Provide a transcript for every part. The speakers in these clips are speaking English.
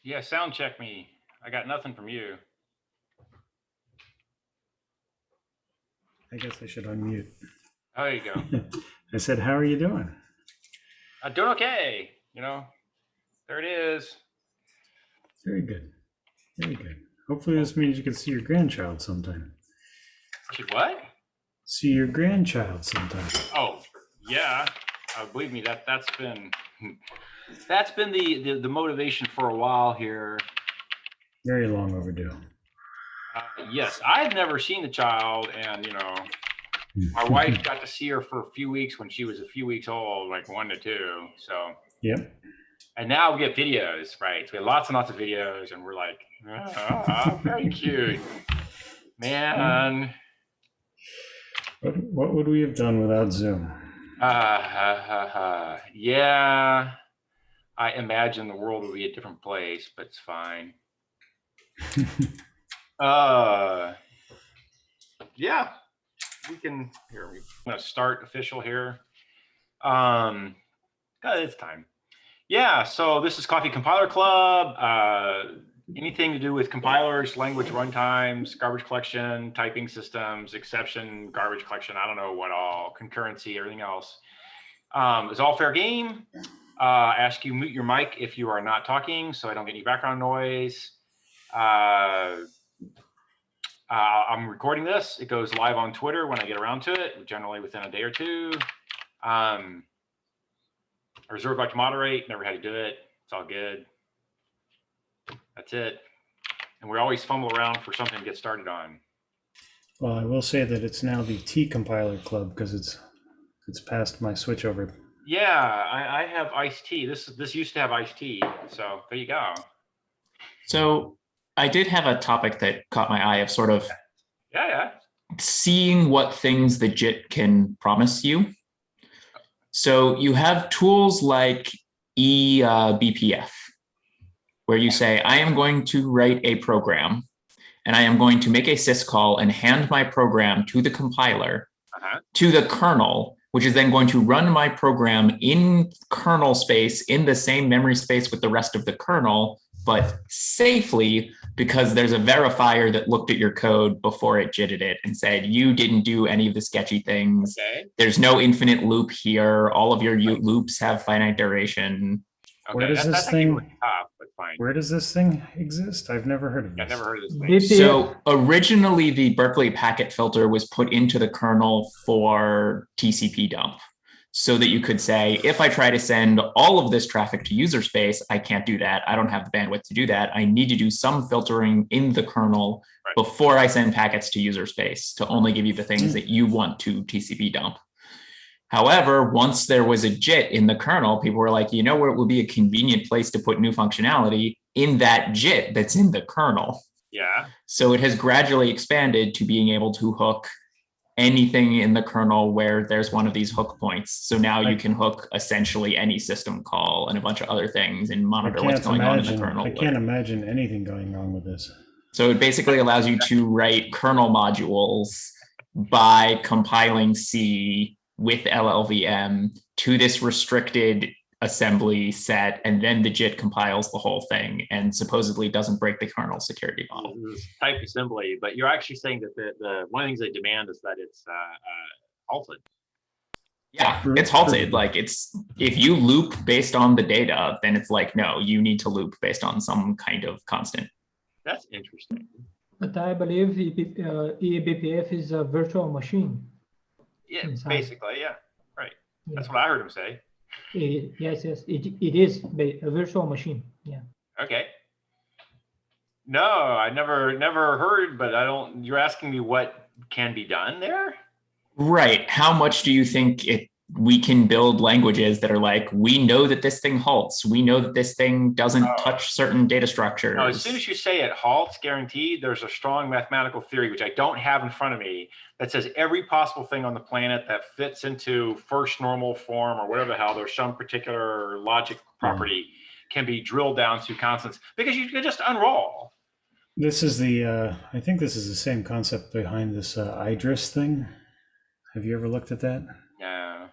Yeah, sound check me. I got nothing from you. I guess I should unmute. Oh, there you go. I said, how are you doing? I'm doing okay. You know, there it is. Very good. Very good. Hopefully this means you can see your grandchild sometime. Should what? See your grandchild sometime. Oh, yeah. Believe me, that's been the motivation for a while here. Very long overdue. Yes, I've never seen the child, and my wife got to see her for a few weeks when she was a few weeks old, like 1 to 2. So Yep. and now we get videos, right? So we have lots and lots of videos, and we're like, very cute, man. What would we have done without Zoom? Yeah, I imagine the world would be a different place, but it's fine. Yeah, we can. Here, I'm gonna start official here. It's time. Yeah, so this is Coffee Compiler Club. Anything to do with compilers, language runtimes, garbage collection, typing systems, exception, garbage collection, I don't know what all, concurrency, everything else. It's all fair game. Ask you mute your mic if you are not talking so I don't get any background noise. I'm recording this. It goes live on Twitter when I get around to it, generally within a day or two. I reserve right to moderate, never had to do it. It's all good. That's it. And we always fumble around for something to get started on. Well, I will say that it's now the T compiler club because it's past my switchover. Yeah, I have iced tea. This used to have iced tea, so there you go. So I did have a topic that caught my eye of sort of seeing what things the JIT can promise you. So you have tools like EBPF, where you say, I am going to write a program and I am going to make a syscall and hand my program to the compiler, to the kernel, which is then going to run my program in kernel space, in the same memory space with the rest of the kernel, but safely, because there's a verifier that looked at your code before it JITted it and said, you didn't do any of the sketchy things. Okay. There's no infinite loop here. All of your loops have finite duration. Okay, where does this thing? Where does this thing exist? I've never heard of this. I've never heard of this thing. So originally, the Berkeley packet filter was put into the kernel for TCP dump, so that you could say, if I try to send all of this traffic to user space, I can't do that. I don't have the bandwidth to do that. I need to do some filtering in the kernel before I send packets to user space to only give you the things that you want to TCP dump. However, once there was a JIT in the kernel, people were like, you know where it would be a convenient place to put new functionality? In that JIT that's in the kernel. Yeah. So it has gradually expanded to being able to hook anything in the kernel where there's one of these hook points. So now you can hook essentially any system call and a bunch of other things and monitor what's going on in the kernel. I can't imagine anything going wrong with this. So it basically allows you to write kernel modules by compiling C with LLVM to this restricted assembly set, and then the JIT compiles the whole thing and supposedly doesn't break the kernel security model. Type assembly, but you're actually saying that the one of the things they demand is that it's halted. Yeah, it's halted. Like it's, if you loop based on the data, then it's like, no, you need to loop based on some kind of constant. That's interesting. But I believe eBPF is a virtual machine. Yeah, basically, yeah, right. Yeah. That's what I heard him say. Yes, it is a virtual machine. Yeah. Okay. No, I never heard, but I don't. You're asking me what can be done there? Right. How much do you think we can build languages that are like, we know that this thing halts. We know that this thing doesn't touch certain data structures. No, as soon as you say it halts, guaranteed, there's a strong mathematical theory, which I don't have in front of me, that says every possible thing on the planet that fits into first normal form or whatever the hell, there's some particular logic property can be drilled down to constants because you can just unroll. This is the, I think this is the same concept behind this IDRIS thing. Have you ever looked at that? No.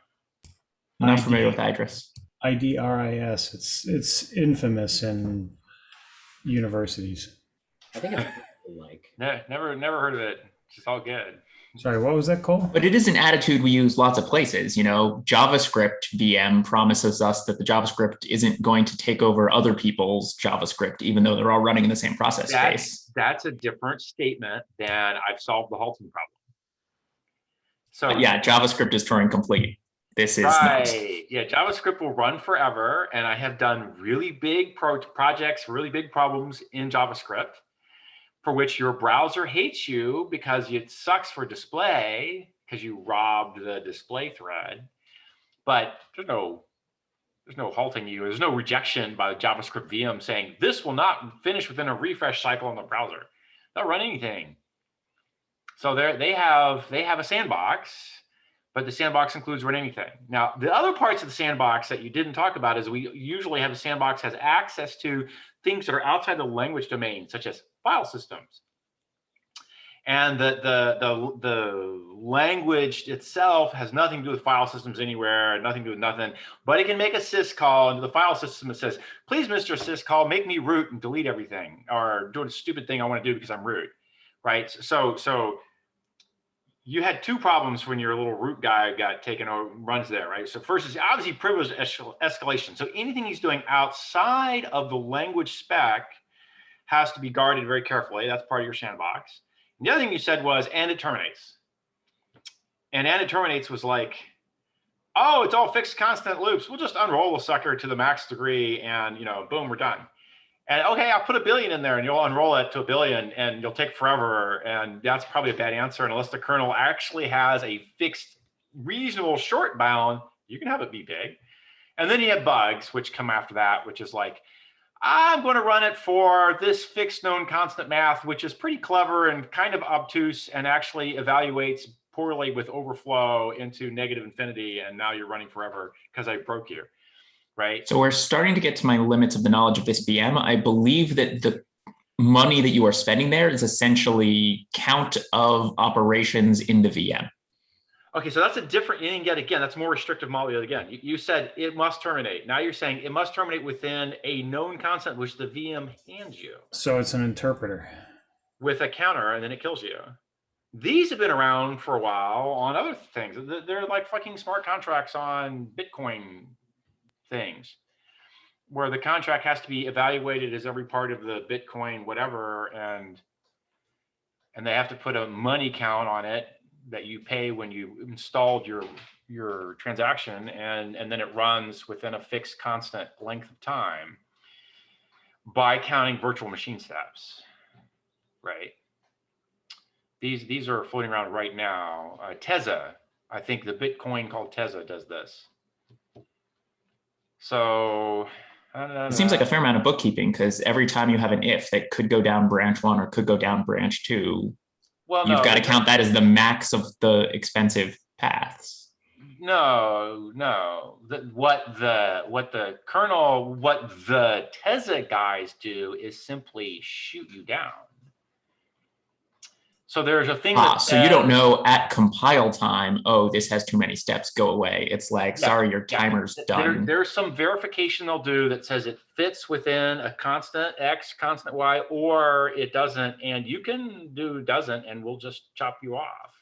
I'm not familiar with IDRIS. IDRIS. It's infamous in universities. I think it's like. Never heard of it. It's all good. Sorry, what was that called? But it is an attitude we use lots of places. You know, JavaScript VM promises us that the JavaScript isn't going to take over other people's JavaScript, even though they're all running in the same process space. That's a different statement than I've solved the halting problem. So yeah, JavaScript is Turing complete. This is right. not. Yeah, JavaScript will run forever. And I have done really big projects, really big problems in JavaScript for which your browser hates you because it sucks for display because you robbed the display thread. But there's no halting you. There's no rejection by the JavaScript VM saying this will not finish within a refresh cycle on the browser. They'll run anything. So they have a sandbox, but the sandbox includes run anything. Now, the other parts of the sandbox that you didn't talk about is we usually have a sandbox has access to things that are outside the language domain, such as file systems. And the language itself has nothing to do with file systems anywhere, nothing to do with nothing, but it can make a syscall into the file system that says, please, Mr. Syscall, make me root and delete everything, or do a stupid thing I want to do because I'm root, right? So you had two problems when your little root guy got taken over, runs there, right? So first is obviously privileged escalation. So anything he's doing outside of the language spec has to be guarded very carefully. That's part of your sandbox. And the other thing you said was, and it terminates. And it terminates was like, oh, it's all fixed constant loops. We'll just unroll the sucker to the max degree and, boom, we're done. And okay, I'll put 1 billion in there and you'll unroll it to 1 billion and you'll take forever. And that's probably a bad answer unless the kernel actually has a fixed, reasonable short bound, you can have it be big. And then you have bugs, which come after that, which is like, I'm going to run it for this fixed known constant math, which is pretty clever and kind of obtuse and actually evaluates poorly with overflow into negative infinity. And now you're running forever because I broke you, right? So we're starting to get to my limits of the knowledge of this VM. I believe that the money that you are spending there is essentially count of operations in the VM. Okay, so that's a different, and yet again, that's more restrictive model yet again. You said it must terminate. Now you're saying it must terminate within a known constant, which the VM hands you. So it's an interpreter. With a counter, and then it kills you. These have been around for a while on other things. They're like fucking smart contracts on Bitcoin things, where the contract has to be evaluated as every part of the Bitcoin whatever, and they have to put a money count on it that you pay when you installed your transaction, and then it runs within a fixed constant length of time by counting virtual machine steps, right? These are floating around right now. Tezza, I think the Bitcoin called Tezza does this. So it seems like a fair amount of bookkeeping because every time you have an if that could go down branch 1 or could go down branch 2, well, you've got to count that as the max of the expensive paths. No. What the kernel, what the Tezza guys do is simply shoot you down. So there's a thing that so you don't know at compile time, oh, this has too many steps, go away. It's like, sorry, your timer's done. There's some verification they'll do that says it fits within a constant X, constant Y, or it doesn't. And you can do doesn't, and we'll just chop you off.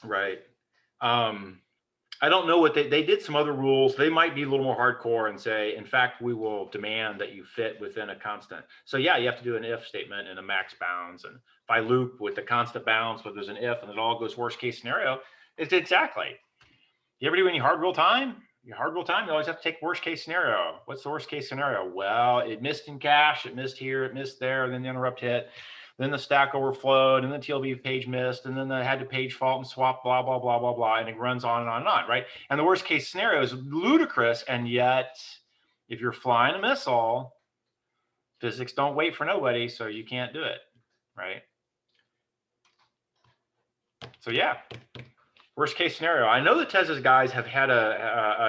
Right. I don't know what they did some other rules. They might be a little more hardcore and say, in fact, we will demand that you fit within a constant. So yeah, you have to do an if statement and a max bounds. And if I loop with the constant bounds, but there's an if and it all goes worst case scenario, it's exactly. You ever do any hard real time? You always have to take worst case scenario. What's the worst case scenario? Well, it missed in cache, it missed here, it missed there, and then the interrupt hit. Then the stack overflowed, and the TLB page missed, and then they had to page fault and swap, blah, blah, blah, blah, blah, and it runs on and on and on, right? And the worst case scenario is ludicrous, and yet, if you're flying a missile, physics don't wait for nobody, so you can't do it, right? So yeah, worst case scenario. I know the Tezza's guys have had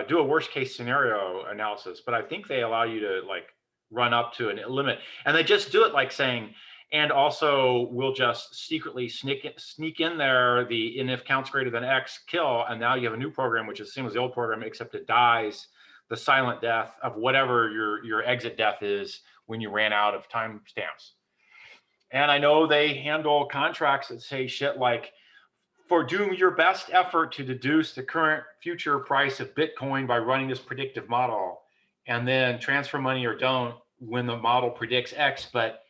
do a worst case scenario analysis, but I think they allow you to like run up to a limit, and they just do it like saying, and also we'll just secretly sneak in there and if counts greater than X, kill, and now you have a new program which is the same as the old program, except it dies the silent death of whatever your exit death is when you ran out of timestamps. And I know they handle contracts that say shit like, for doing your best effort to deduce the current future price of Bitcoin by running this predictive model, and then transfer money or don't when the model predicts X, but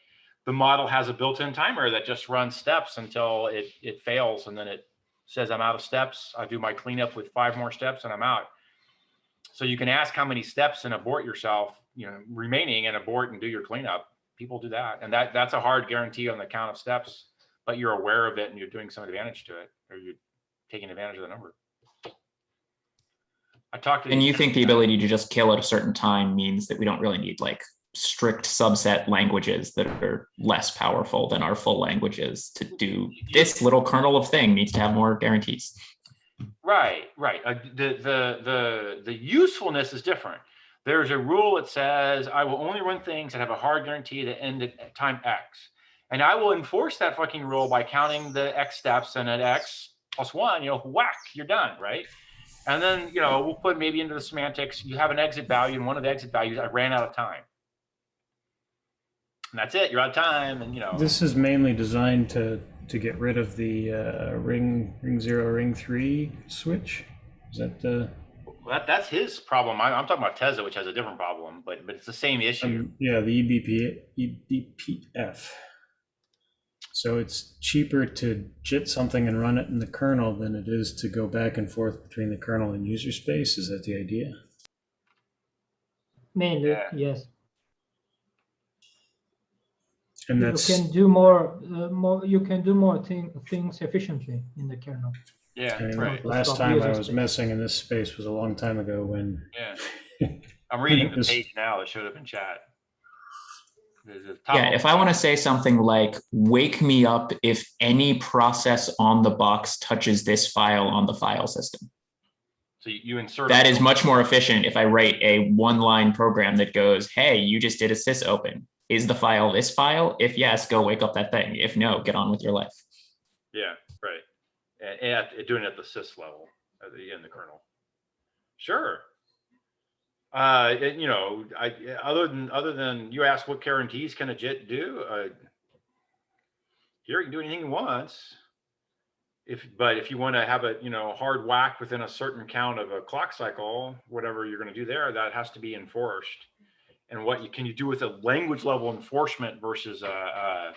the model has a built-in timer that just runs steps until it fails, and then it says I'm out of steps. I do my cleanup with 5 more steps and I'm out. So you can ask how many steps and abort yourself, remaining, and abort and do your cleanup. People do that, and that's a hard guarantee on the count of steps, but you're aware of it and you're doing some advantage to it, or you're taking advantage of the number. I talked to And you think the ability to just kill at a certain time means that we don't really need like strict subset languages that are less powerful than our full languages to do this little kernel of thing needs to have more guarantees. Right. The usefulness is different. There's a rule that says I will only run things that have a hard guarantee that end at time X. And I will enforce that fucking rule by counting the X steps, and at X plus 1, whack, you're done, right? And then, we'll put maybe into the semantics, you have an exit value, and one of the exit values, I ran out of time. And that's it, you're out of time, and This is mainly designed to get rid of the ring 0, ring 3 switch. Is that the... That's his problem. I'm talking about Tezza, which has a different problem, but it's the same issue. Yeah, the EBPF. So it's cheaper to JIT something and run it in the kernel than it is to go back and forth between the kernel and user space. Is that the idea? Mainly, Yeah. yes. And that's... You can do more. You can do more things efficiently in the kernel. Yeah, And right. last time I was messing in this space was a long time ago when... Yeah. I'm reading the page now that showed up in chat. Yeah, if I want to say something like, wake me up if any process on the box touches this file on the file system. So you insert that is much more efficient if I write a 1-line program that goes, hey, you just did a sys open. Is the file this file? If yes, go wake up that thing. If no, get on with your life. Yeah, right. And doing it at the sys level in the kernel. Sure. Other than you ask what guarantees can a JIT do? Here you can do anything once. But if you want to have a hard whack within a certain count of a clock cycle, whatever you're going to do there, that has to be enforced. And what can you do with a language level enforcement versus a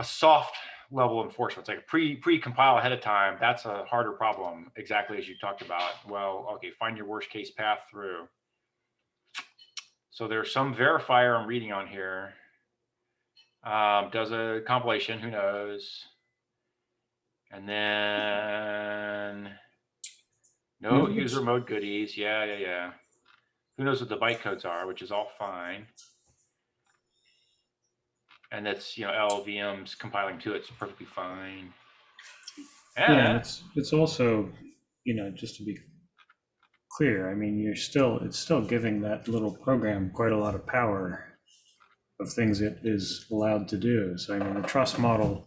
soft level enforcement? It's like a pre-compile ahead of time. That's a harder problem, exactly as you talked about. Well, okay, find your worst case path through. So there's some verifier I'm reading on here. Does a compilation, who knows? And then no user mode goodies. Yeah. Who knows what the bytecodes are, which is all fine. And that's, LLVM's compiling to it's perfectly fine. Yeah, it's also, just to be clear, I mean, it's still giving that little program quite a lot of power of things it is allowed to do. So I mean, the trust model,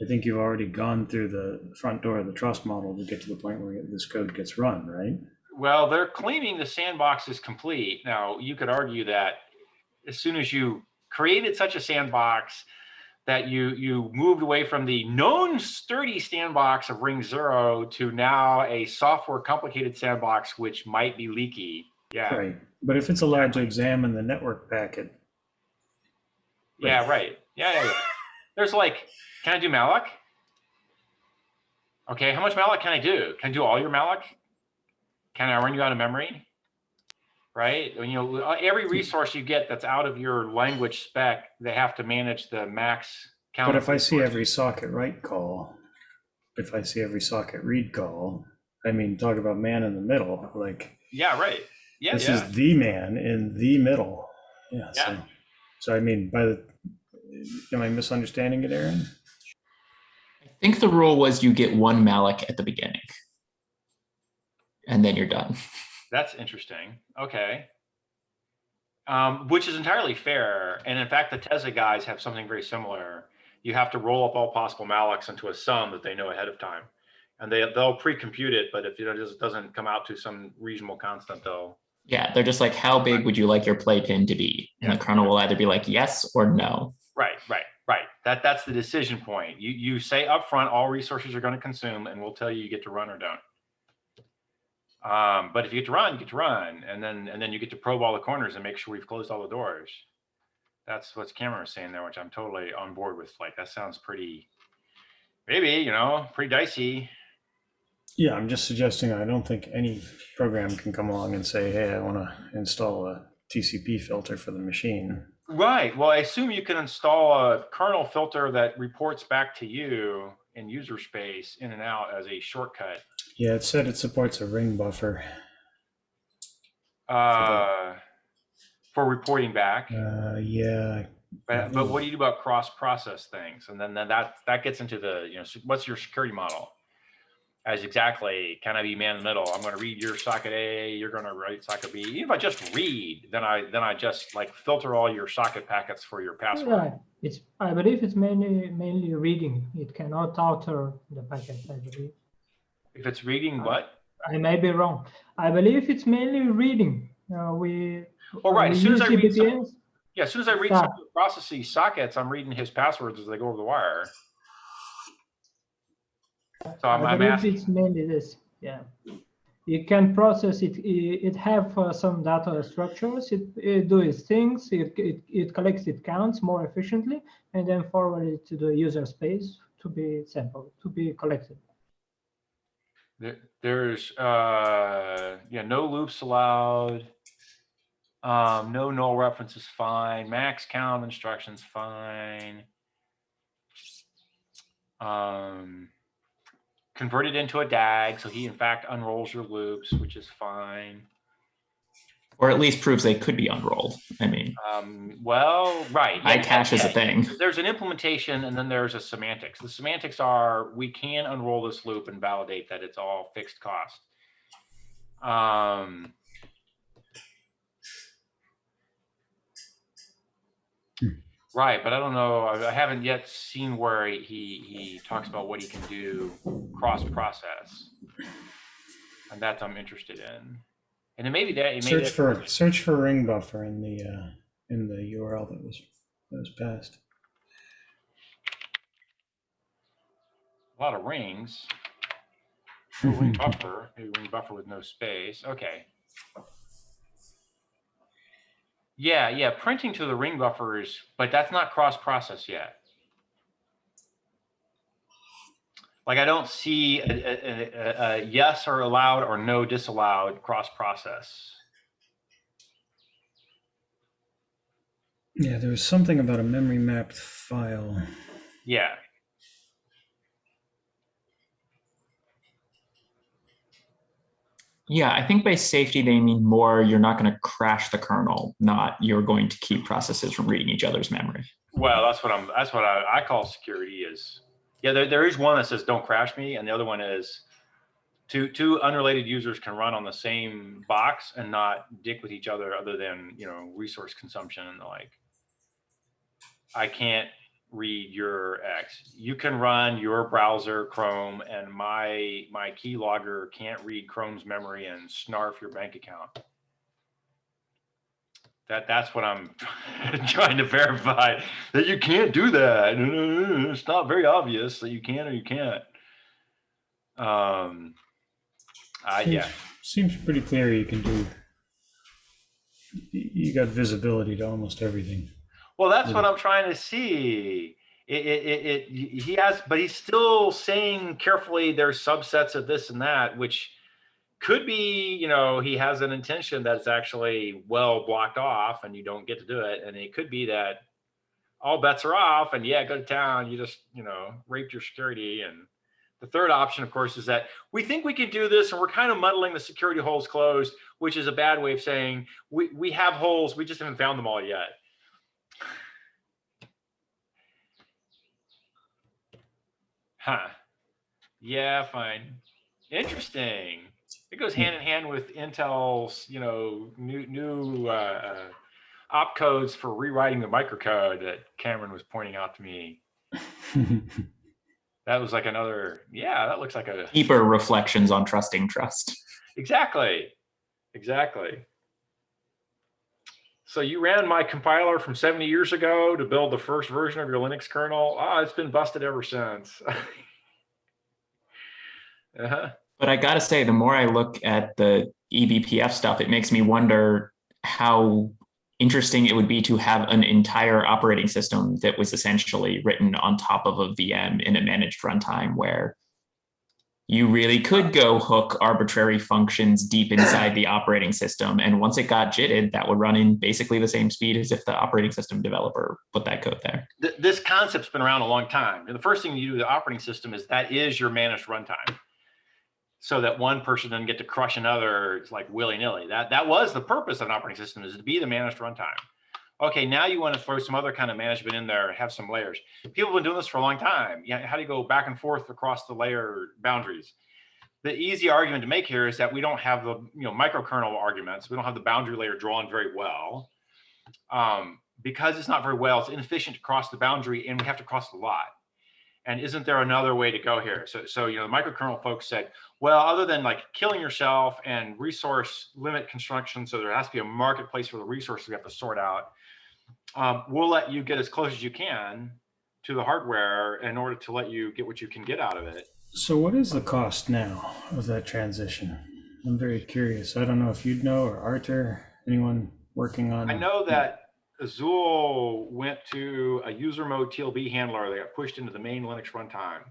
I think you've already gone through the front door of the trust model to get to the point where this code gets run, right? Well, they're claiming the sandbox is complete. Now, you could argue that as soon as you created such a sandbox that you moved away from the known sturdy sandbox of ring 0 to now a software complicated sandbox, which might be leaky. Yeah. Right. But if it's allowed to examine the network packet. Yeah, right. Yeah. There's like, can I do malloc? Okay, how much malloc can I do? Can I do all your malloc? Can I run you out of memory? Right? Every resource you get that's out of your language spec, they have to manage the max count. But if I see every socket write call, if I see every socket read call, I mean, talk about man in the middle, like. Yeah, right. Yeah, this is the man in the middle. Yeah. Yeah. So I mean, am I misunderstanding it, Aaron? I think the rule was you get 1 malloc at the beginning, and then you're done. That's interesting. Okay. Which is entirely fair. And in fact, the Tezza guys have something very similar. You have to roll up all possible mallocs into a sum that they know ahead of time. And they'll pre-compute it, but if it just doesn't come out to some reasonable constant, they'll Yeah, they're just like, how big would you like your playpin to be? And the kernel will either be like yes or no. Right. That's the decision point. You say upfront all resources are going to consume, and we'll tell you get to run or don't. But if you get to run, you get to run, and then you get to probe all the corners and make sure we've closed all the doors. That's what Cameron was saying there, which I'm totally on board with. Like, that sounds pretty, maybe, pretty dicey. Yeah, I'm just suggesting I don't think any program can come along and say, hey, I want to install a TCP filter for the machine. Right. Well, I assume you can install a kernel filter that reports back to you in user space in and out as a shortcut. Yeah, it said it supports a ring buffer. For reporting back. Yeah. But what do you do about cross-process things? And then that gets into the, what's your security model? As exactly, can I be man in the middle? I'm going to read your socket A, you're going to write socket B. Even if I just read, then I just like filter all your socket packets for your password. Yeah, I believe it's mainly reading. It cannot alter the packet, I believe. If it's reading what? I may be wrong. I believe it's mainly reading. Right. As soon as I read some of the processes sockets, I'm reading his passwords as they go over the wire. So I believe it's mainly this. Yeah, it can process it. It have some data structures. It do its things. It collects it counts more efficiently, and then forward it to the user space to be sampled, to be collected. There's no loops allowed. No null reference is fine. Max count instructions fine. Converted into a DAG, so he in fact unrolls your loops, which is fine. Or at least proves they could be unrolled. I mean, well, right. Yeah, iCache is a thing. There's an implementation, and then there's a semantics. The semantics are, we can unroll this loop and validate that it's all fixed cost. Right, but I don't know. I haven't yet seen where he talks about what he can do cross-process, and that's I'm interested in. And then maybe that search for ring buffer in the URL that was passed. A lot of rings. Ring buffer, maybe ring buffer with no space. Okay. Yeah, printing to the ring buffers, but that's not cross-process yet. Like, I don't see a yes or allowed or no disallowed cross-process. Yeah, there was something about a memory mapped file. Yeah. Yeah, I think by safety, they mean more you're not going to crash the kernel, not you're going to keep processes from reading each other's memory. Well, that's what I call security is, yeah, there is one that says don't crash me, and the other one is two unrelated users can run on the same box and not dick with each other than, resource consumption and the like. I can't read your X. You can run your browser, Chrome, and my keylogger can't read Chrome's memory and snarf your bank account. That's what I'm trying to verify, that you can't do that. It's not very obvious that you can or you can't. Yeah. Seems pretty clear you can do. You got visibility to almost everything. Well, that's what I'm trying to see. He has, but he's still saying carefully there's subsets of this and that, which could be, he has an intention that's actually well blocked off and you don't get to do it. And it could be that all bets are off and yeah, go to town. You just, raped your security. And the third option, of course, is that we think we can do this and we're kind of muddling the security holes closed, which is a bad way of saying we have holes. We just haven't found them all yet. Huh. Yeah, fine. Interesting. It goes hand in hand with Intel's, new opcodes for rewriting the microcode that Cameron was pointing out to me. That was like another, that looks like a deeper reflections on trusting trust. Exactly. So you ran my compiler from 70 years ago to build the first version of your Linux kernel. It's been busted ever since. But I gotta say, the more I look at the EBPF stuff, it makes me wonder how interesting it would be to have an entire operating system that was essentially written on top of a VM in a managed runtime, where you really could go hook arbitrary functions deep inside the operating system. And once it got JITted, that would run in basically the same speed as if the operating system developer put that code there. This concept's been around a long time. And the first thing you do with the operating system is that is your managed runtime. So that one person doesn't get to crush another, it's like willy-nilly. That was the purpose of an operating system, is to be the managed runtime. Okay, now you want to throw some other kind of management in there and have some layers. People have been doing this for a long time. Yeah, how do you go back and forth across the layer boundaries? The easy argument to make here is that we don't have the microkernel arguments. We don't have the boundary layer drawn very well. Because it's not very well, it's inefficient to cross the boundary, and we have to cross a lot. And isn't there another way to go here? So the microkernel folks said, well, other than like killing yourself and resource limit construction, so there has to be a marketplace for the resources we have to sort out, we'll let you get as close as you can to the hardware in order to let you get what you can get out of it. So what is the cost now of that transition? I'm very curious. I don't know if you'd know, or Arthur, anyone working on. I know that Azul went to a user mode TLB handler that got pushed into the main Linux runtime,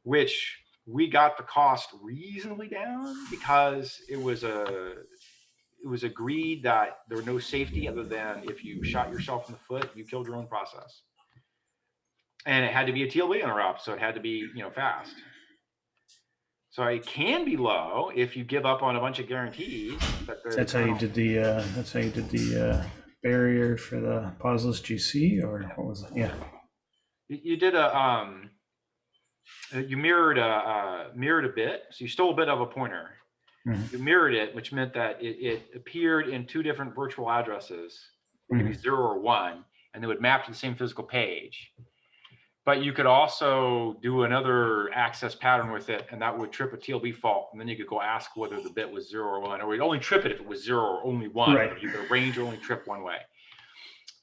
which we got the cost reasonably down because it was agreed that there were no safety other than if you shot yourself in the foot, you killed your own process. And it had to be a TLB interrupt, so it had to be fast. So it can be low if you give up on a bunch of guarantees. That's how you did the barrier for the pauseless GC, or what was it? Yeah. You did you mirrored a bit. So you stole a bit of a pointer. Mm-hmm. You mirrored it, which meant that it appeared in two different virtual addresses, maybe 0 or 1, and they would map to the same physical page. But you could also do another access pattern with it, and that would trip a TLB fault. And then you could go ask whether the bit was 0 or 1, or we'd only trip it if it was 0 or only 1. Right. You could arrange or only trip one way.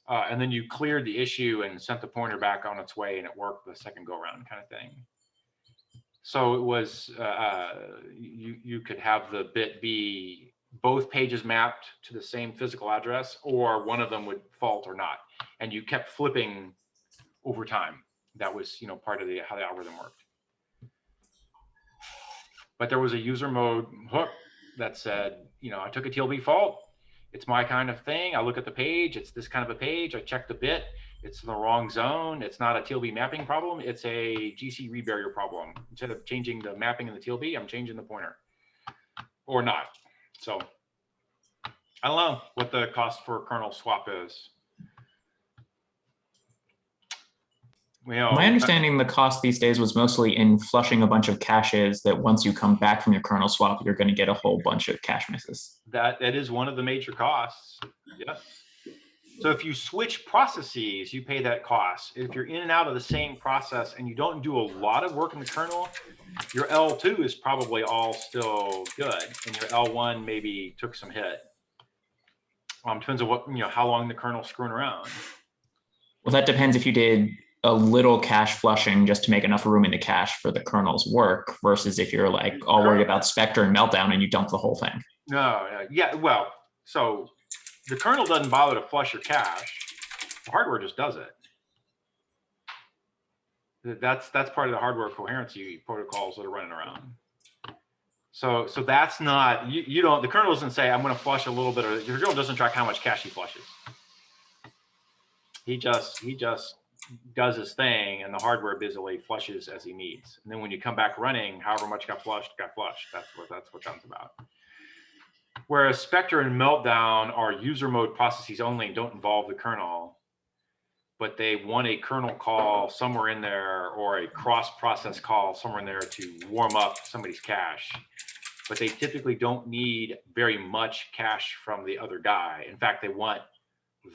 And then you cleared the issue and sent the pointer back on its way, and it worked the second go around kind of thing. So it was, you could have the bit be both pages mapped to the same physical address, or one of them would fault or not. And you kept flipping over time. That was, part of how the algorithm worked. But there was a user mode hook that said, I took a TLB fault. It's my kind of thing. I look at the page. It's this kind of a page. I check the bit. It's in the wrong zone. It's not a TLB mapping problem. It's a GC rebarrier problem. Instead of changing the mapping in the TLB, I'm changing the pointer or not. So I don't know what the cost for a kernel swap is. My understanding, the cost these days was mostly in flushing a bunch of caches that once you come back from your kernel swap, you're going to get a whole bunch of cache misses. That is one of the major costs. Yes. So if you switch processes, you pay that cost. If you're in and out of the same process and you don't do a lot of work in the kernel, your L2 is probably all still good, and your L1 maybe took some hit. Depends on what how long the kernel's screwing around. Well, that depends if you did a little cache flushing just to make enough room in the cache for the kernel's work versus if you're like all worried about Spectre and Meltdown and you dump the whole thing. No, yeah, well, so the kernel doesn't bother to flush your cache. The hardware just does it. That's part of the hardware coherency protocols that are running around. So that's not, you don't, the kernel doesn't say, I'm going to flush a little bit of, the kernel doesn't track how much cache he flushes. He just does his thing, and the hardware busily flushes as he needs. And then when you come back running, however much got flushed. That's what that's about. Whereas Spectre and Meltdown are user mode processes only and don't involve the kernel, but they want a kernel call somewhere in there or a cross-process call somewhere in there to warm up somebody's cache. But they typically don't need very much cache from the other guy. In fact, they want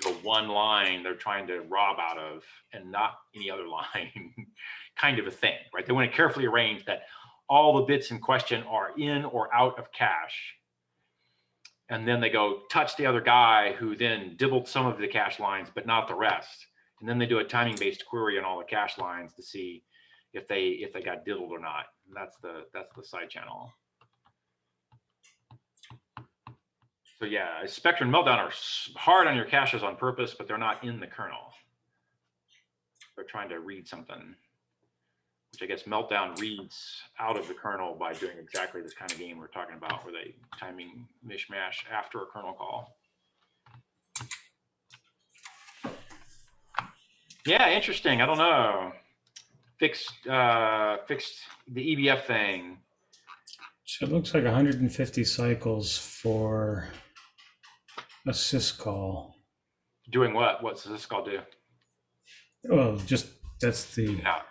the one line they're trying to rob out of and not any other line kind of a thing, right? They want to carefully arrange that all the bits in question are in or out of cache. and then they go touch the other guy who then dibbled some of the cache lines, but not the rest. And then they do a timing-based query on all the cache lines to see if they got diddled or not. And that's the side channel. So yeah, Spectre and Meltdown are hard on your caches on purpose, but they're not in the kernel. They're trying to read something, which I guess Meltdown reads out of the kernel by doing exactly this kind of game we're talking about, where they timing mishmash after a kernel call. Yeah, interesting. I don't know. Fixed the EBF thing. So it looks like 150 cycles for a syscall. Doing what? What's the syscall do? Well, just that's Yeah.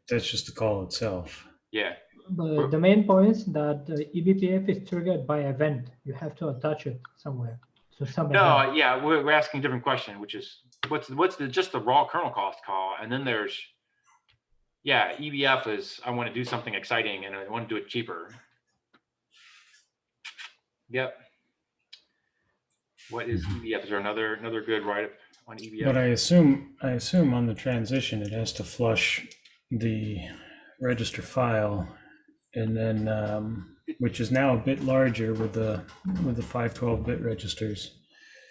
just the call itself. Yeah. But the main point is that the eBPF is triggered by event. You have to attach it somewhere. So some No, event. yeah, we're asking a different question, which is what's just the raw kernel cost call, and then there's EBF is I want to do something exciting and I want to do it cheaper. Yep. What is EBF? Is there another good write-up on EBF? But I assume on the transition it has to flush the register file, and then which is now a bit larger with the 512-bit registers.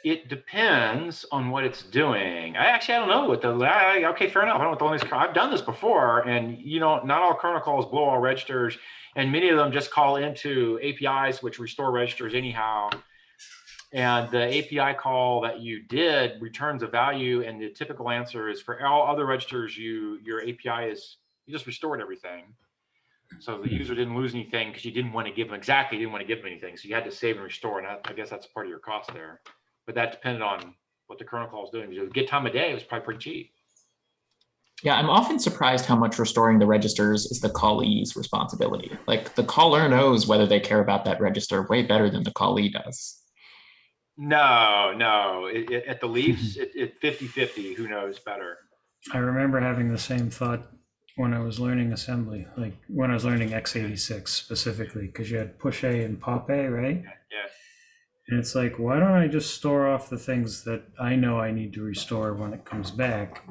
It depends on what it's doing. I don't know what okay, fair enough. I don't know what the only I've done this before, and not all kernel calls blow all registers, and many of them just call into APIs which restore registers anyhow. And the API call that you did returns a value, and the typical answer is for all other registers, your API is you just restored everything. So the user didn't lose anything because you didn't want to give them anything. So you had to save and restore, and I guess that's part of your cost there. But that depended on what the kernel call is doing. Because get time of day, it was probably pretty cheap. Yeah, I'm often surprised how much restoring the registers is the callee's responsibility. Like the caller knows whether they care about that register way better than the callee does. No. At the Leafs, it 50-50. Who knows better? I remember having the same thought when I was learning assembly, like when I was learning x86 specifically, because you had push A and pop A, right? Yeah. And it's like, why don't I just store off the things that I know I need to restore when it comes back?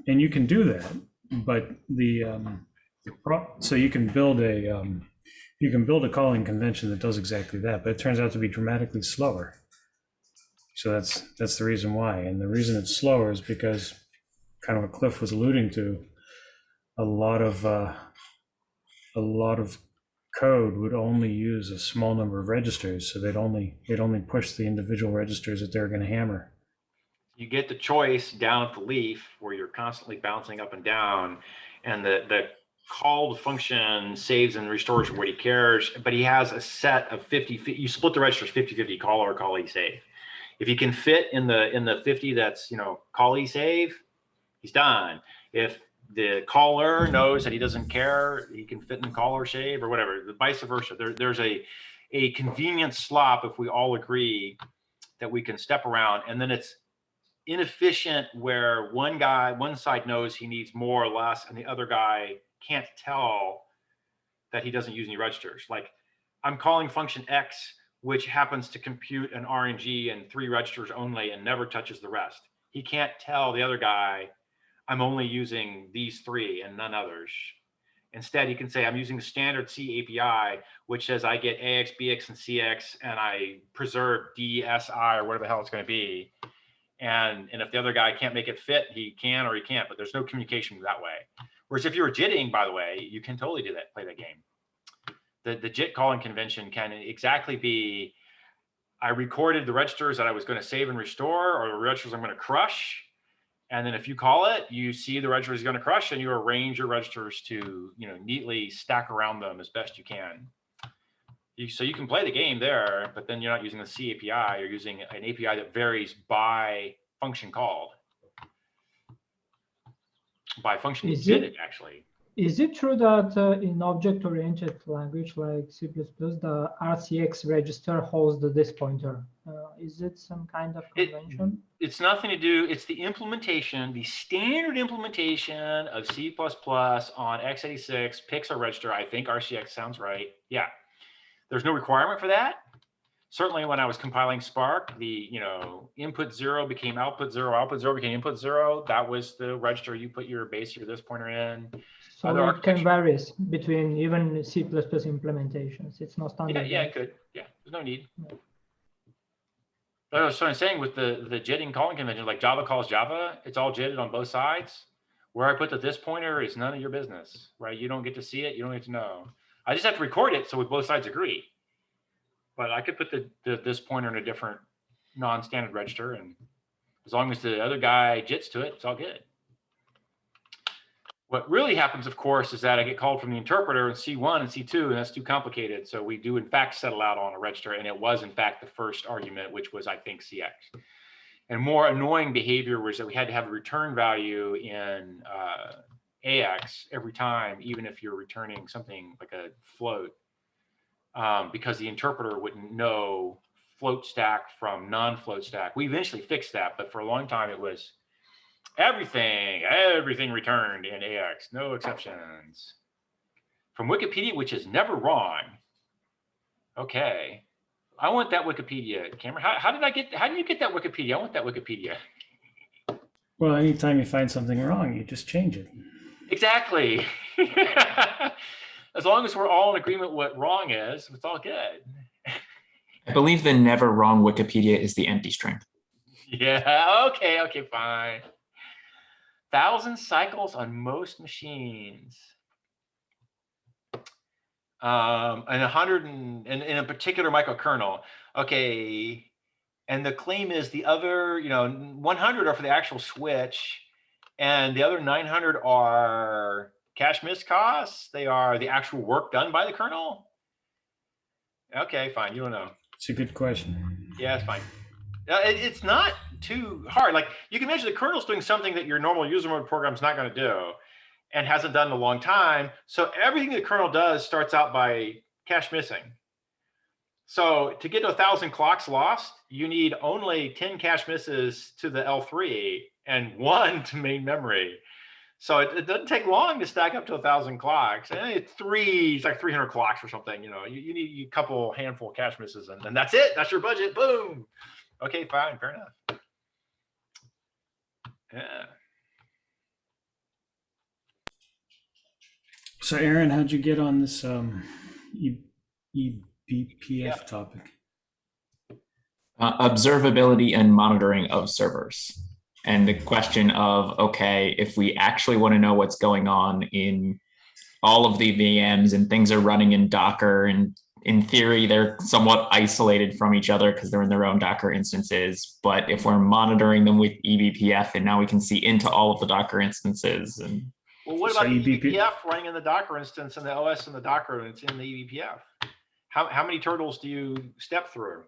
And you can do that, but so you can build a calling convention that does exactly that, but it turns out to be dramatically slower. So that's the reason why. And the reason it's slower is because, kind of what Cliff was alluding to, a lot of code would only use a small number of registers, so they'd only push the individual registers that they're going to hammer. You get the choice down at the Leaf where you're constantly bouncing up and down, and the called function saves and restores what he cares, but he has a set of 50. You split the registers 50-50, call or callee save. If he can fit in the 50 that's callee save, he's done. If the caller knows that he doesn't care, he can fit in caller save or whatever, vice versa. There's a convenient slop if we all agree that we can step around, and then it's inefficient where one side knows he needs more or less, and the other guy can't tell that he doesn't use any registers. Like I'm calling function X, which happens to compute an RNG and 3 registers only and never touches the rest. He can't tell the other guy, I'm only using these 3 and none others. Instead, you can say, I'm using the standard C API, which says I get AX, BX, and CX, and I preserve DSI or whatever the hell it's going to be. And if the other guy can't make it fit, he can or he can't, but there's no communication that way. Whereas if you were JITting, by the way, you can totally do that, play that game. The JIT calling convention can exactly be, I recorded the registers that I was going to save and restore, or the registers I'm going to crush. And then if you call it, you see the registers you're going to crush, and you arrange your registers to neatly stack around them as best you can. So you can play the game there, but then you're not using the C API. You're using an API that varies by function called. By function JITted, actually. Is it true that in object-oriented language like C++, the RCX register holds the disk pointer? Is it some kind of convention? It's nothing to do. It's the implementation, the standard implementation of C++ on x86 picks a register. I think RCX sounds right. Yeah. There's no requirement for that, certainly when I was compiling Spark, the input 0 became output 0, output 0 became input 0. That was the register you put your base or this pointer in. So it can vary between even C++ implementations. It's not standard. Yeah, it could. Yeah, there's no need. Yeah. But I was trying to saying with the JITting calling convention, like Java calls Java, it's all JITted on both sides. Where I put the this pointer is none of your business, right? You don't get to see it. You don't get to know. I just have to record it so both sides agree. But I could put the this pointer in a different non-standard register, and as long as the other guy JITs to it, it's all good. What really happens, of course, is that I get called from the interpreter in C1 and C2, and that's too complicated. So we do, in fact, settle out on a register, and it was, in fact, the first argument, which was, I think, CX. And more annoying behavior was that we had to have a return value in AX every time, even if you're returning something like a float, because the interpreter wouldn't know float stack from non-float stack. We eventually fixed that, but for a long time it was everything returned in AX, no exceptions. From Wikipedia, which is never wrong. Okay. I want that Wikipedia, Cameron. How do you get that Wikipedia? I want that Wikipedia. Well, anytime you find something wrong, you just change it. Exactly. As long as we're all in agreement what wrong is, it's all good. I believe the never wrong Wikipedia is the empty string. Yeah, okay, fine. 1,000 cycles on most machines. And 100 in a particular microkernel. Okay, and the claim is the other, 100 are for the actual switch, and the other 900 are cache miss costs. They are the actual work done by the kernel. Okay, fine. You don't know. It's a good question. Yeah, it's fine. It's not too hard. Like you can imagine the kernel's doing something that your normal user mode program's not going to do, and hasn't done in a long time. So everything the kernel does starts out by cache missing. So to get to 1,000 clocks lost, you need only 10 cache misses to the L3 and 1 to main memory. So it doesn't take long to stack up to 1,000 clocks. And it's like 300 clocks or something. You need a couple handful of cache misses, and that's it. That's your budget. Boom. Okay, fine, fair enough. Yeah. So Aaron, how'd you get on this EBPF topic? Observability and monitoring of servers. And the question of, okay, if we actually want to know what's going on in all of the VMs and things are running in Docker, and in theory, they're somewhat isolated from each other because they're in their own Docker instances. But if we're monitoring them with eBPF, and now we can see into all of the Docker instances. And well, what about the eBPF running in the Docker instance and the OS in the Docker, and it's in the eBPF? How many turtles do you step through?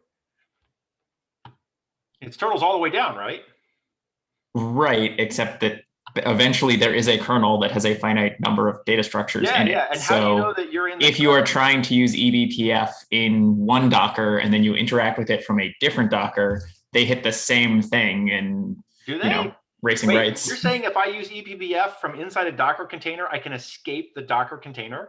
It's turtles all the way down, right? Right, except that eventually there is a kernel that has a finite number of data structures in it. And how do you know that you're in the if you are trying to use eBPF in one Docker and then you interact with it from a different Docker, they hit the same thing and do they? Racing rights. You're saying if I use eBPF from inside a Docker container, I can escape the Docker container?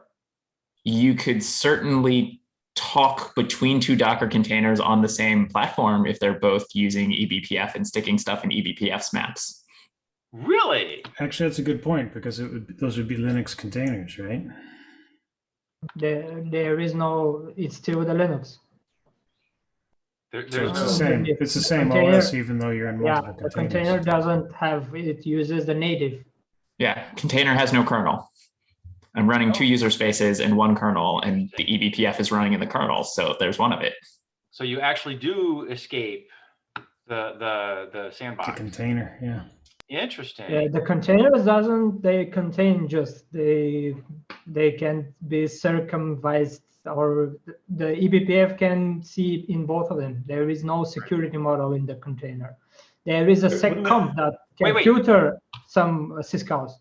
You could certainly talk between two Docker containers on the same platform if they're both using eBPF and sticking stuff in eBPF's maps. Really? Actually, that's a good point, because those would be Linux containers, right? There is no, it's still the Linux. So it's the same. It's the same OS, even though you're in multiple containers. The container doesn't have, it uses the native. Yeah, container has no kernel. I'm running 2 user spaces and 1 kernel, and the eBPF is running in the kernel, so there's one of it. So you actually do escape the sandbox. The container, yeah. Interesting. Yeah, the containers they contain just, they can be circumvised, or the eBPF can see in both of them. There is no security model in the container. There is a seccomp that can filter some syscalls.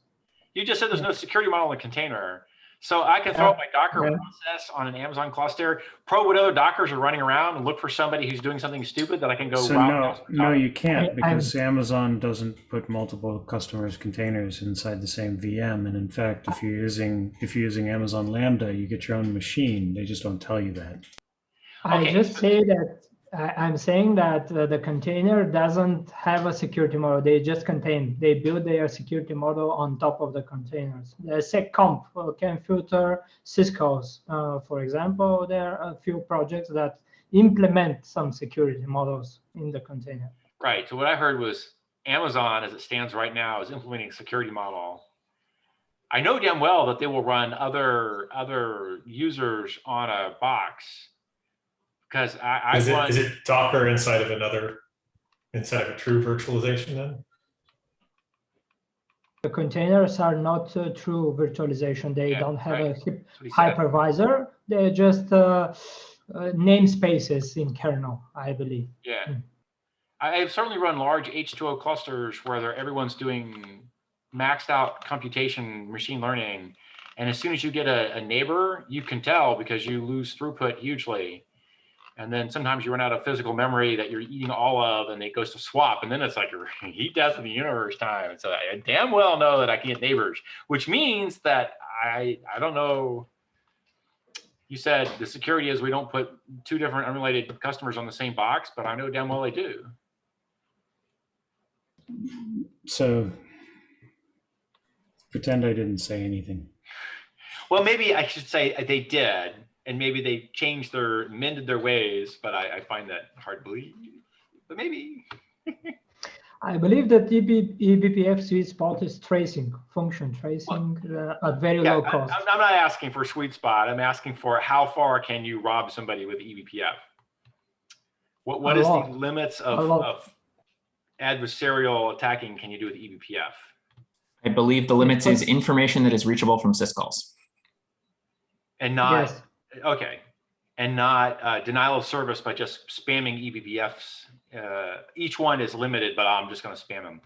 You just said there's no security model in the container. So I can throw up my Docker process on an Amazon cluster. Whatever Dockers are running around and look for somebody who's doing something stupid that I can go. So no, you can't, because Amazon doesn't put multiple customers' containers inside the same VM. And in fact, if you're using Amazon Lambda, you get your own machine. They just don't tell you that. I Okay, just say that I'm saying that the container doesn't have a security model. They just contain. They build their security model on top of the containers. The seccomp can filter syscalls. For example, there are a few projects that implement some security models in the container. right. So what I heard was Amazon, as it stands right now, is implementing a security model. I know damn well that they will run other users on a box, because Is it Docker inside of a true virtualization then? The containers are not true virtualization. They don't have a hypervisor. They're just namespaces in kernel, I believe. Yeah. I've certainly run large H2O clusters where everyone's doing maxed out computation, machine learning. And as soon as you get a neighbor, you can tell because you lose throughput hugely. And then sometimes you run out of physical memory that you're eating all of, and it goes to swap. And then it's like your heat death of the universe time. And so I damn well know that I can get neighbors, which means that I don't know. You said the security is we don't put two different unrelated customers on the same box, but I know damn well they do. So pretend I didn't say anything. Well, maybe I should say they did, and maybe they mended their ways, but I find that hard to believe. But maybe. I believe that EBPF sweet spot is tracing, function tracing at very low cost. I'm not asking for sweet spot. I'm asking for how far can you rob somebody with EBPF? What is the limits of adversarial attacking can you do with EBPF? I believe the limits is information that is reachable from syscalls. And not, okay, and not denial of service by just spamming EBPFs. Each one is limited, but I'm just going to spam them.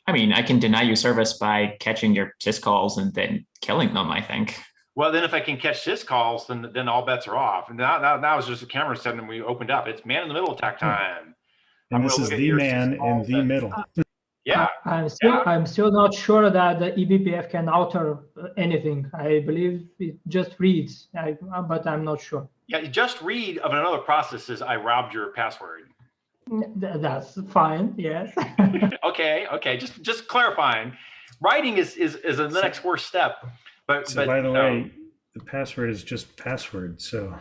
I mean, I can deny you service by catching your syscalls and then killing them, I think. Well, then if I can catch syscalls, then all bets are off. And now it's just a camera setting and we opened up. It's man in the middle attack time. And this is the man in the middle. Yeah. I'm still not sure that the EBPF can alter anything. I believe it just reads, but I'm not sure. Yeah, just read of another process says I robbed your password. That's fine. Yes. Okay. Just clarifying. Writing is the next worst step. But by the way, the password is just password. So.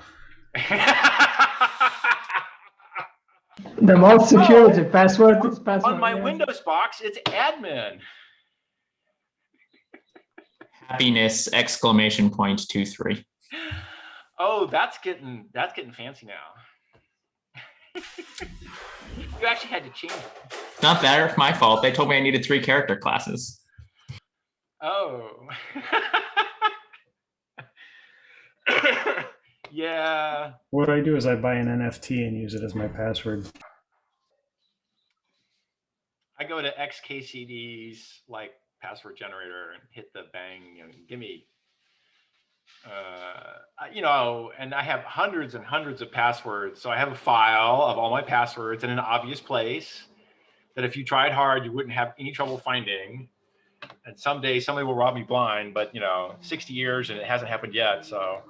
The most security password is password. On my Windows box, it's admin. Happiness! Exclamation point 23. Oh, that's getting fancy now. You actually had to change it. Not that my fault. They told me I needed 3 character classes. Oh. Yeah. What I do is I buy an NFT and use it as my password. I go to XKCD's like password generator and hit the bang, give me, and I have hundreds and hundreds of passwords. So I have a file of all my passwords in an obvious place that if you tried hard, you wouldn't have any trouble finding. And someday somebody will rob me blind, but 60 years and it hasn't happened yet. So.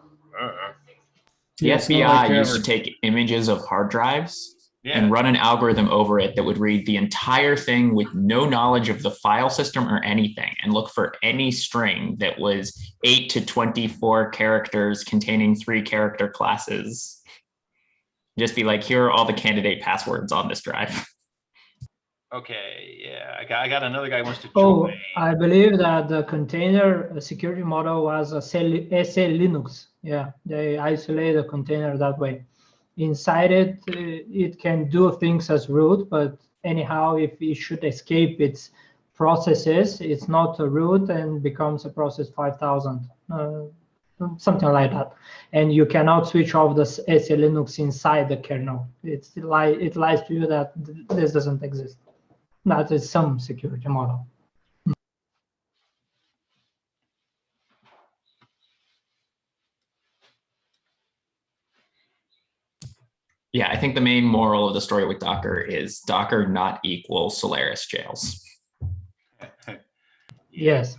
The FBI used to take images of hard drives and run an algorithm over it that would read the entire thing with no knowledge of the file system or anything and look for any string that was 8 to 24 characters containing 3 character classes. Just be like, here are all the candidate passwords on this drive. Okay, yeah, I got another guy who wants to join. Oh, I believe that the container security model was a SA Linux. Yeah, they isolate the container that way. Inside it, it can do things as root, but anyhow, if it should escape its processes, it's not a root and becomes a process 5000, something like that. And you cannot switch off the SA Linux inside the kernel. It lies to you that this doesn't exist. That is some security model. Yeah, I think the main moral of the story with Docker is Docker not equal Solaris jails. Yes.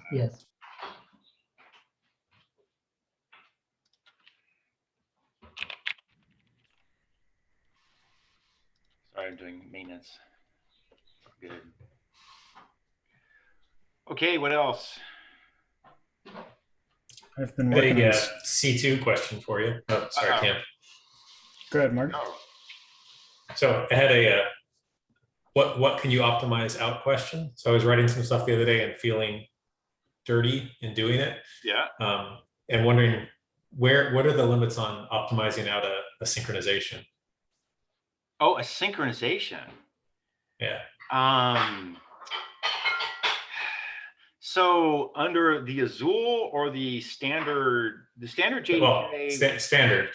sense. Good. Okay, what else? I've been working A on C2 question for you. Oh, sorry, Cam. Go ahead, Mark. Oh, So I had a what can you optimize out question. So I was writing some stuff the other day and feeling dirty in doing it. yeah. And wondering what are the limits on optimizing out a synchronization? Oh, a synchronization. Yeah. So under the Azul or the standard JDK? Well, standard.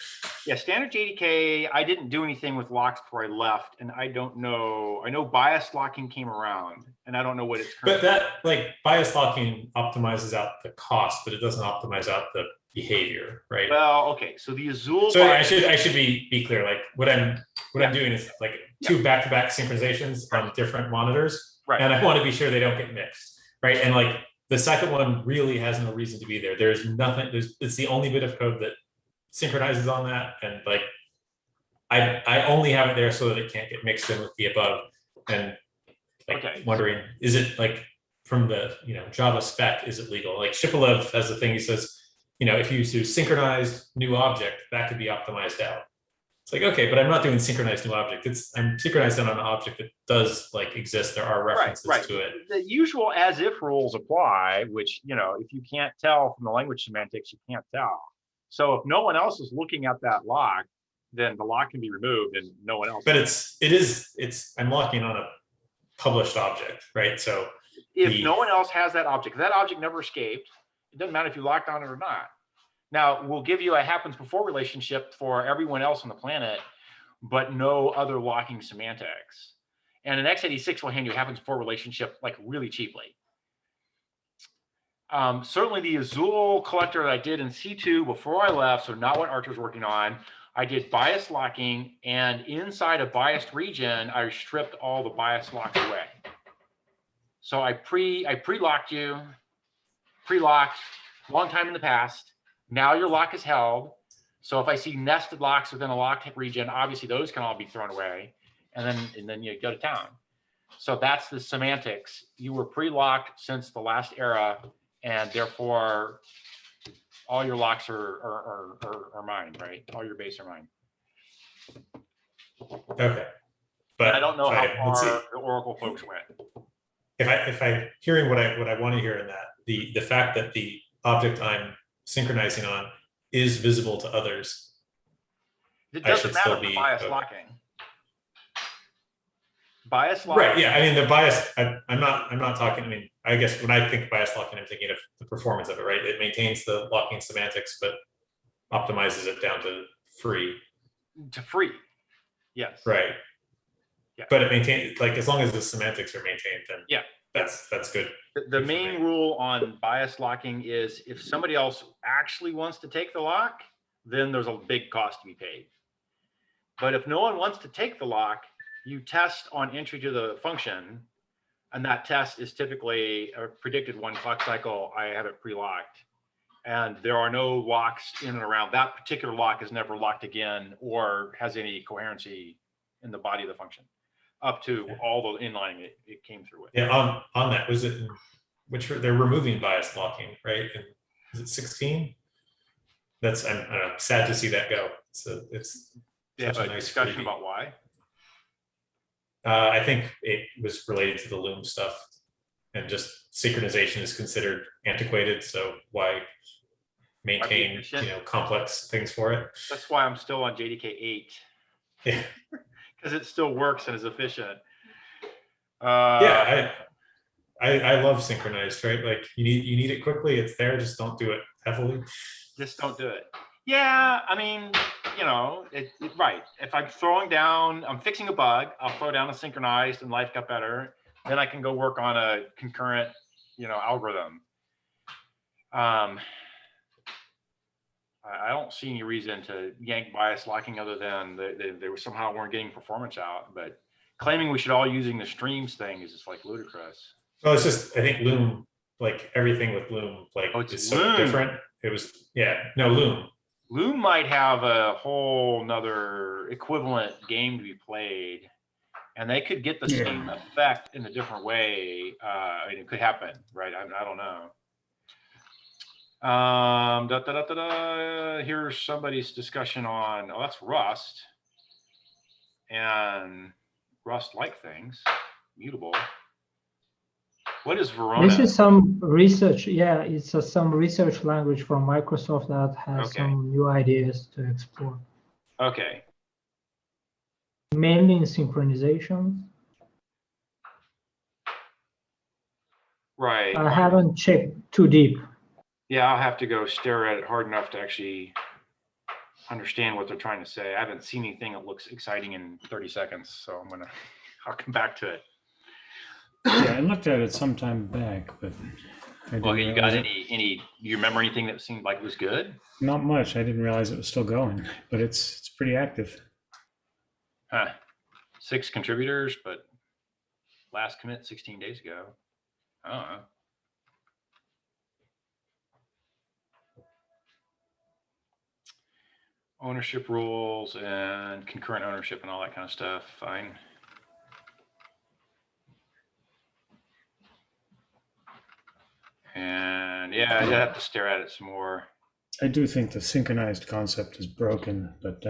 Yeah, standard JDK, I didn't do anything with locks before I left, and I don't know. I know bias locking came around, and I don't know what it's But that, like, bias locking optimizes out the cost, but it doesn't optimize out the behavior, right? Well, okay. So the Azul. So I should be clear. Like what I'm doing is like two back-to-back synchronizations on different monitors, Right. And I want to be sure they don't get mixed, right? And like the second one really has no reason to be there. There's nothing. It's the only bit of code that synchronizes on that, and like I only have it there so that it can't get mixed in with the above. And like wondering, is it like from the Java spec, is it legal? Like Shipalev has a thing. He says, if you use synchronized new object, that could be optimized out. It's like, okay, but I'm not doing synchronized new object. I'm synchronized on an object that does like exist. There are references to it. The usual as if rules apply, which, if you can't tell from the language semantics, you can't tell. So if no one else is looking at that lock, then the lock can be removed and no one else. But I'm locking on a published object, right? So if no one else has that object never escaped, it doesn't matter if you locked on it or not. Now, we'll give you a happens before relationship for everyone else on the planet, but no other locking semantics. And an x86 will hand you a happens before relationship like really cheaply. Certainly the Azul collector that I did in C2 before I left, so not what Archer's working on, I did bias locking, and inside a biased region, I stripped all the bias locks away. So I pre-locked you, pre-locked, long time in the past. Now your lock is held. So if I see nested locks within a locked region, obviously those can all be thrown away, and then you go to town. So that's the semantics. You were pre-locked since the last era, and therefore all your locks are mine, right? All your base are mine. Okay, but I don't know how far the Oracle folks went. If I'm hearing what I want to hear in that, the fact that the object I'm synchronizing on is visible to others, it doesn't matter for bias locking. Bias locking. Right. Yeah. I mean, the bias. I'm not talking. I mean, I guess when I think bias locking, I'm thinking of the performance of it. Right. It maintains the locking semantics, but optimizes it down to free. To free. Yes. Right. Yeah. But it maintains, like, as long as the semantics are maintained, then yeah, that's good. The main rule on bias locking is if somebody else actually wants to take the lock, then there's a big cost to be paid. But if no one wants to take the lock, you test on entry to the function, and that test is typically a predicted 1 clock cycle. I have it pre-locked, and there are no locks in and around. That particular lock is never locked again or has any coherency in the body of the function up to all the inlining it came through with. Yeah, on that, was it which they're removing bias locking, right? And is it 16? That's I'm sad to see that go. It's yeah, a nice discussion freebie. About why. I think it was related to the Loom stuff, and just synchronization is considered antiquated. So why maintain complex things for it? That's why I'm still on JDK 8. Yeah, because it still works and is efficient. Yeah, I love synchronized, right? Like you need it quickly. It's there. Just don't do it heavily. Just don't do it. Yeah, I mean, right. If I'm I'm fixing a bug, I'll throw down a synchronized and life got better. Then I can go work on a concurrent, algorithm. I don't see any reason to yank bias locking other than they somehow weren't getting performance out. But claiming we should all using the streams thing is just like ludicrous. Well, it's just, I think Loom, like everything with Loom, like it's so different. It was, Loom. Loom might have a whole nother equivalent game to be played. and they could get the same effect in a different way. I mean, it could happen, right? I don't know. Here's somebody's discussion on, oh, that's Rust, and Rust-like things, mutable. What is Verona? This is some research. Yeah, it's some research language from Microsoft that has some new ideas to explore. Okay. Mainly in synchronization. Right. I haven't checked too deep. Yeah, I'll have to go stare at it hard enough to actually understand what they're trying to say. I haven't seen anything that looks exciting in 30 seconds, so I'll come back to it. Yeah, I looked at it some time back, but well, you got any? You remember anything that seemed like it was good? Not much. I didn't realize it was still going, but it's pretty active. Huh. 6 contributors, but last commit 16 days ago. I don't know. Ownership rules and concurrent ownership and all that kind of stuff. Fine. And yeah, I have to stare at it some more. I do think the synchronized concept is broken, but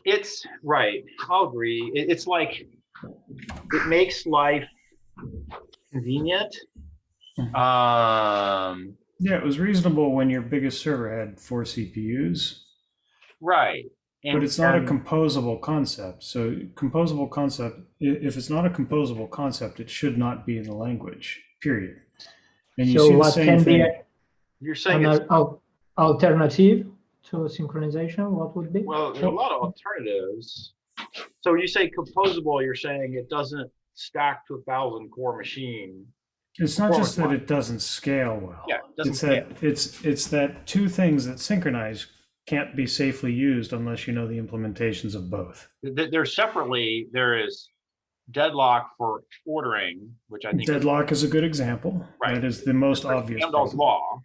it's right. I'll agree. It's like it makes life convenient. Yeah, it was reasonable when your biggest server had 4 CPUs. Right. But it's not a composable concept. So composable concept, if it's not a composable concept, it should not be in the language, period. And you so see the what same can thing. be You're saying an alternative to synchronization? What would be? Well, there are a lot of alternatives. So when you say composable, you're saying it doesn't stack to 1,000 core machine. It's not just that it doesn't scale well. Yeah, it doesn't scale. It's that two things that synchronize can't be safely used unless you know the implementations of both. There's separately, there is deadlock for ordering, which I think deadlock is a good example. Right. That is the most obvious. Amdahl's law,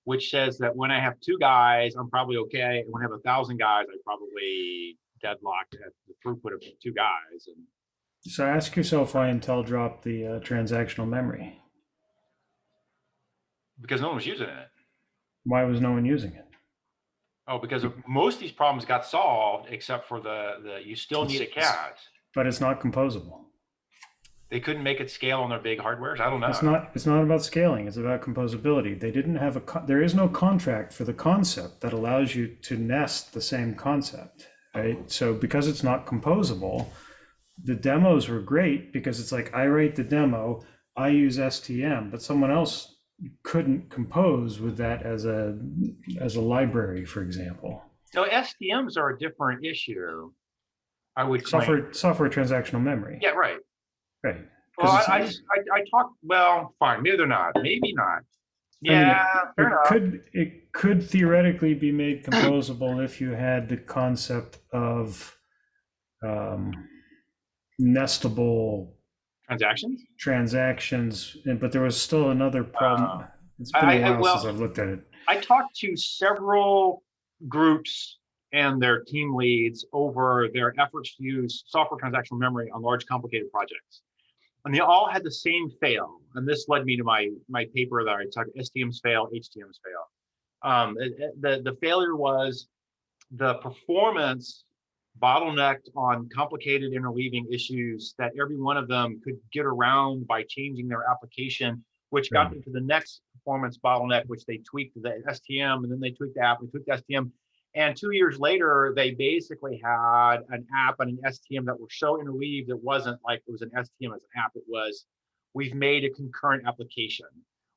which says that when I have 2 guys, I'm probably okay. And when I have 1,000 guys, I probably deadlocked at the throughput of 2 guys. And so ask yourself why Intel dropped the transactional memory. Because no one was using it. Why was no one using it? Oh, because most of these problems got solved, except for the you still need a cat. But it's not composable. They couldn't make it scale on their big hardwares. I don't know. It's not about scaling. It's about composability. They didn't have there is no contract for the concept that allows you to nest the same concept, right? So because it's not composable, the demos were great because it's like I write the demo, I use STM, but someone else couldn't compose with that as a library, for example. No, STMs are a different issue. I would claim. Software transactional memory. Yeah, right. Right. Well, I talk. Well, fine. Maybe they're not. Maybe not. Yeah, fair enough. It could theoretically be made composable if you had the concept of nestable transactions, but there was still another problem. It's been a while since I've looked at it. I talked to several groups and their team leads over their efforts to use software transactional memory on large, complicated projects. And they all had the same fail. And this led me to my paper that I talked STMs fail, HTMs fail. The failure was the performance bottlenecked on complicated interleaving issues that every one of them could get around by changing their application, which got them to the next performance bottleneck, which they tweaked the STM, and then they tweaked the app, and tweaked the STM. And 2 years later, they basically had an app and an STM that were so interleaved, it wasn't like it was an STM as an app. It was, we've made a concurrent application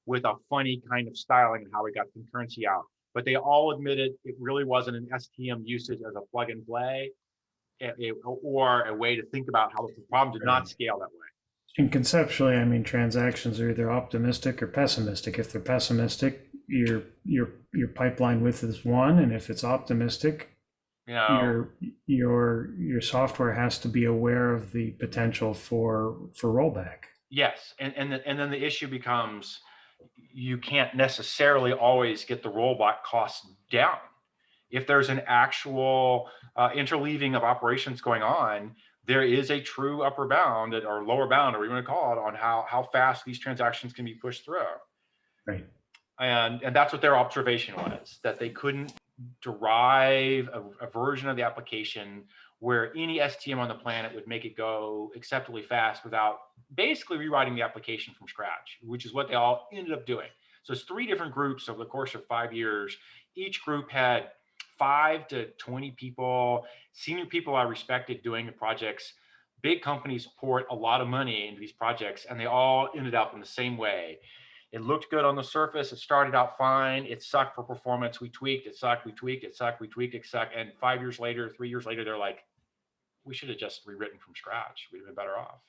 with a funny kind of styling and how we got concurrency out. But they all admitted it really wasn't an STM usage as a plug and play or a way to think about how the problem did not scale that way. And conceptually, I mean, transactions are either optimistic or pessimistic. If they're pessimistic, your pipeline width is 1, and if it's optimistic, your software has to be aware of the potential for rollback. Yes, and then the issue becomes you can't necessarily always get the rollback costs down. If there's an actual interleaving of operations going on, there is a true upper bound or lower bound, or whatever you want to call it, on how fast these transactions can be pushed through. Right. And that's what their observation was, that they couldn't derive a version of the application where any STM on the planet would make it go acceptably fast without basically rewriting the application from scratch, which is what they all ended up doing. So it's 3 different groups over the course of 5 years. Each group had 5 to 20 people, senior people I respected doing the projects. Big companies poured a lot of money into these projects, and they all ended up in the same way. It looked good on the surface. It started out fine. It sucked for performance. We tweaked, it sucked, we tweaked, it sucked, we tweaked, it sucked. And 5 years later, 3 years later, they're like, we should have just rewritten from scratch. We'd have been better off.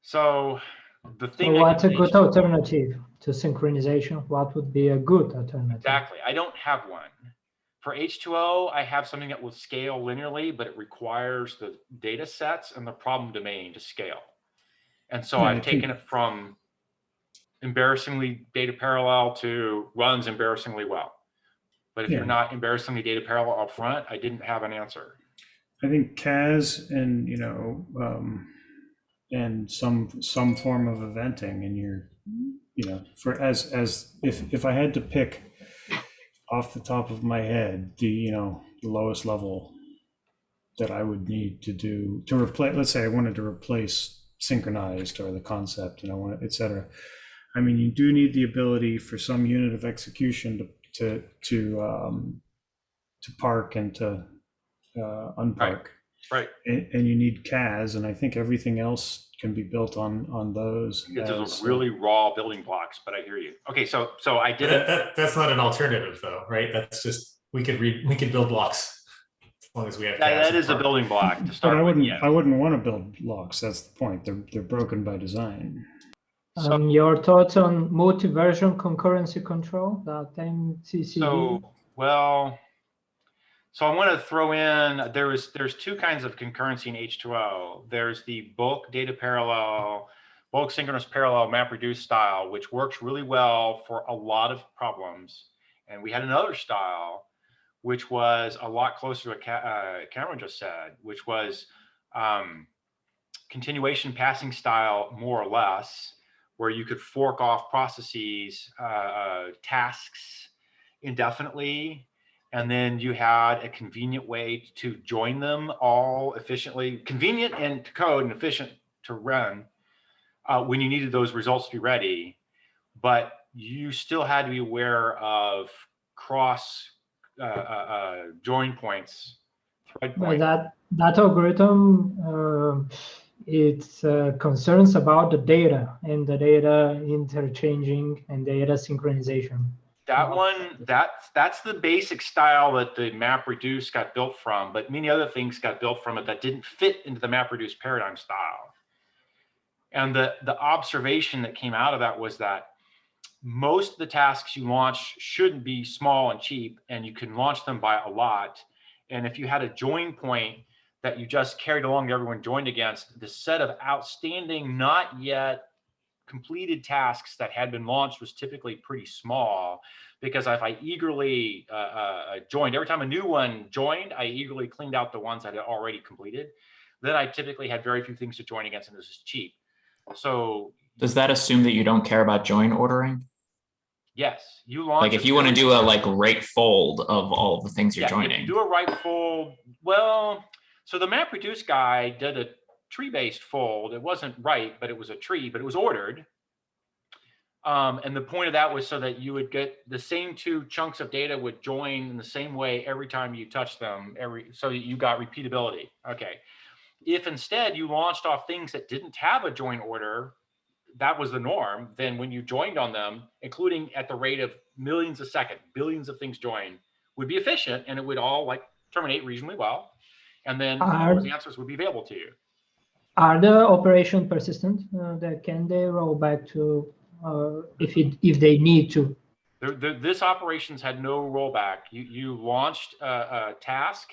So the thing. So what's a good alternative to synchronization? What would be a good alternative? Exactly. I don't have one. For H2O, I have something that will scale linearly, but it requires the data sets and the problem domain to scale. And so I've taken it from embarrassingly data parallel to runs embarrassingly well. But if you're not embarrassingly data parallel up front, I didn't have an answer. I think CAS and, and some form of eventing, and you're, for as if I had to pick off the top of my head, the lowest level that I would need to do to replace, let's say I wanted to replace synchronized or the concept, and I want it, et cetera. I mean, you do need the ability for some unit of execution to park and to unpark. Right. And you need CAS, and I think everything else can be built on those. It's really raw building blocks, but I hear you. Okay, so I did that's not an alternative though, right? That's just we could build blocks as long as we have CAS. That is a building block to start. But I wouldn't want to build blocks. That's the point. They're broken by design. Your thoughts on multi-version concurrency control, that MVCC? So I want to throw in, there's 2 kinds of concurrency in H2O. There's the bulk data parallel, bulk synchronous parallel MapReduce style, which works really well for a lot of problems. And we had another style, which was a lot closer to what Cameron just said, which was continuation passing style, more or less, where you could fork off processes, tasks indefinitely. And then you had a convenient way to join them all efficiently, convenient and to code and efficient to run when you needed those results to be ready. But you still had to be aware of cross join points, thread points. That algorithm, it's concerns about the data and the data interchanging and data synchronization. That one, that's the basic style that the MapReduce got built from, but many other things got built from it that didn't fit into the MapReduce paradigm style. And the observation that came out of that was that most of the tasks you launch shouldn't be small and cheap, and you can launch them by a lot. And if you had a join point that you just carried along that everyone joined against, the set of outstanding, not yet completed tasks that had been launched was typically pretty small, because if I eagerly joined, every time a new one joined, I eagerly cleaned out the ones I had already completed. Then I typically had very few things to join against, and this is cheap. So does that assume that you don't care about join ordering? Yes, you launch. Like if you want to do a right fold of all of the things you're joining. Do a right fold. Well, so the MapReduce guy did a tree-based fold. It wasn't right, but it was a tree, but it was ordered. And the point of that was so that you would get the same 2 chunks of data would join in the same way every time you touch them, so that you got repeatability. Okay. If instead you launched off things that didn't have a join order, that was the norm, then when you joined on them, including at the rate of millions a second, billions of things join, would be efficient, and it would all terminate reasonably well. And then those answers would be available to you. Are the operations persistent? Can they roll back to if they need to? This operations had no rollback. You launched a task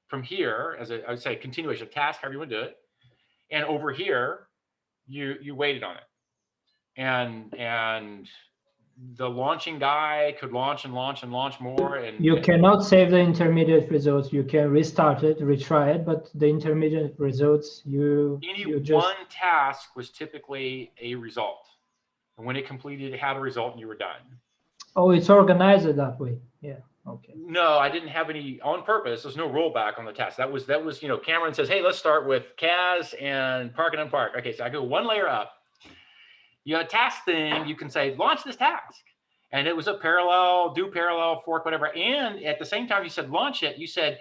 from here as I would say continuation task, however you want to do it, and over here you waited on it, and the launching guy could launch and launch and launch more. And you cannot save the intermediate results. You can restart it, retry it, but the intermediate results, you just... one task was typically a result. And when it completed, it had a result and you were done. Oh, it's organized that way. Yeah. Okay. No, I didn't have any on purpose. There's no rollback on the task. That was, you know, Cameron says, hey, let's start with CAS and park and unpark. Okay, so I go one layer up. You have a task thing, you can say, launch this task. And it was a parallel, do parallel, fork, whatever. And at the same time you said launch it, you said,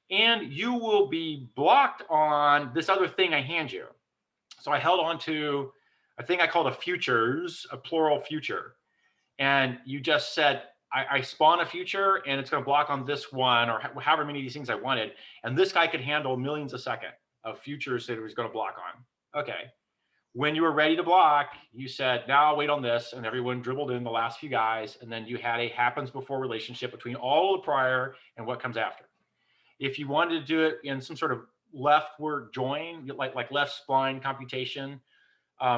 and you will be blocked on this other thing I hand you. So I held on to a thing I called a futures, a plural future. And you just said, I spawn a future and it's going to block on this one or however many of these things I wanted. And this guy could handle millions a second of futures that it was going to block on. Okay. When you were ready to block, you said, now I'll wait on this. And everyone dribbled in the last few guys. And then you had a happens before relationship between all the prior and what comes after. If you wanted to do it in some sort of leftward join, like left spline computation,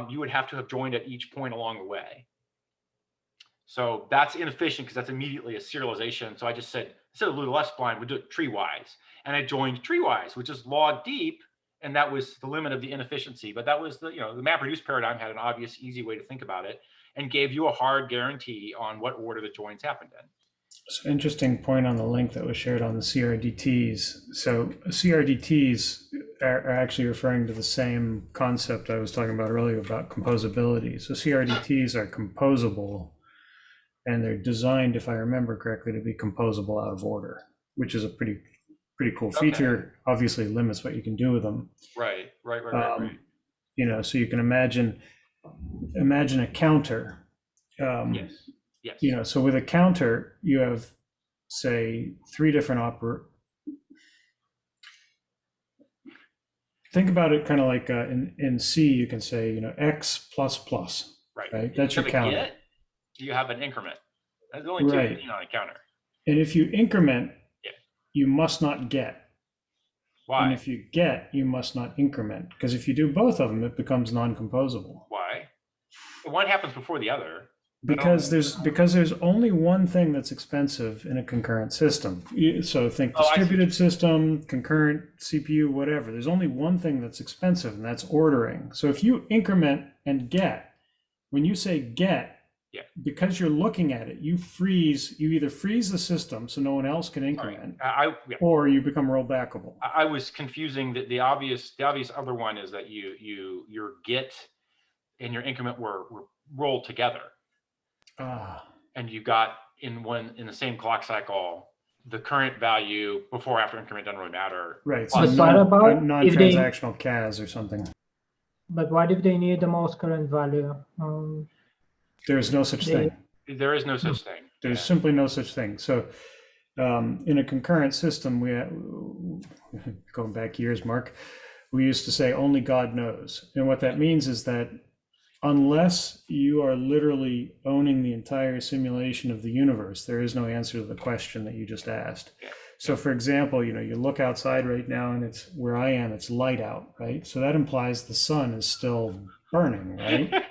you would have to have joined at each point along the way. So that's inefficient because that's immediately a serialization. So I just said, instead of the left spline, we'll do it tree-wise. And I joined tree-wise, which is log deep. And that was the limit of the inefficiency. But that was the, you know, the MapReduce paradigm had an obvious, easy way to think about it and gave you a hard guarantee on what order the joins happened in. So interesting point on the link that was shared on the CRDTs. So CRDTs are actually referring to the same concept I was talking about earlier about composability. So CRDTs are composable and they're designed, if I remember correctly, to be composable out of order, which is a pretty cool feature. Okay. Obviously limits what you can do with them. Right. You know, so you can imagine a counter. Yes. You know, so with a counter, you have, say, 3 different think about it kind of like in C, you can say, you know, X plus plus. Right. That's your counter. Get, you have an increment. That's the only 2 on a counter. And if you increment, you must not get. Why? And if you get, you must not increment. Because if you do both of them, it becomes non-composable. Why? One happens before the other. Because there's only one thing that's expensive in a concurrent system. So think distributed system, concurrent, CPU, whatever. There's only one thing that's expensive, and that's ordering. So if you increment and get, when you say get, because you're looking at it, you either freeze the system so no one else can increment, or you become rollbackable. I was confusing the obvious other one is that your get and your increment were rolled together. And you got in the same clock cycle, the current value before after increment doesn't really matter. Right. So non-transactional CAS or something. But what if they need the most current value? There's no such thing. There is no such thing. There's simply no such thing. So in a concurrent system, going back years, Mark, we used to say only God knows. And what that means is that unless you are literally owning the entire simulation of the universe, there is no answer to the question that you just asked. So for example, you know, you look outside right now and it's where I am, it's light out, right? So that implies the sun is still burning, right?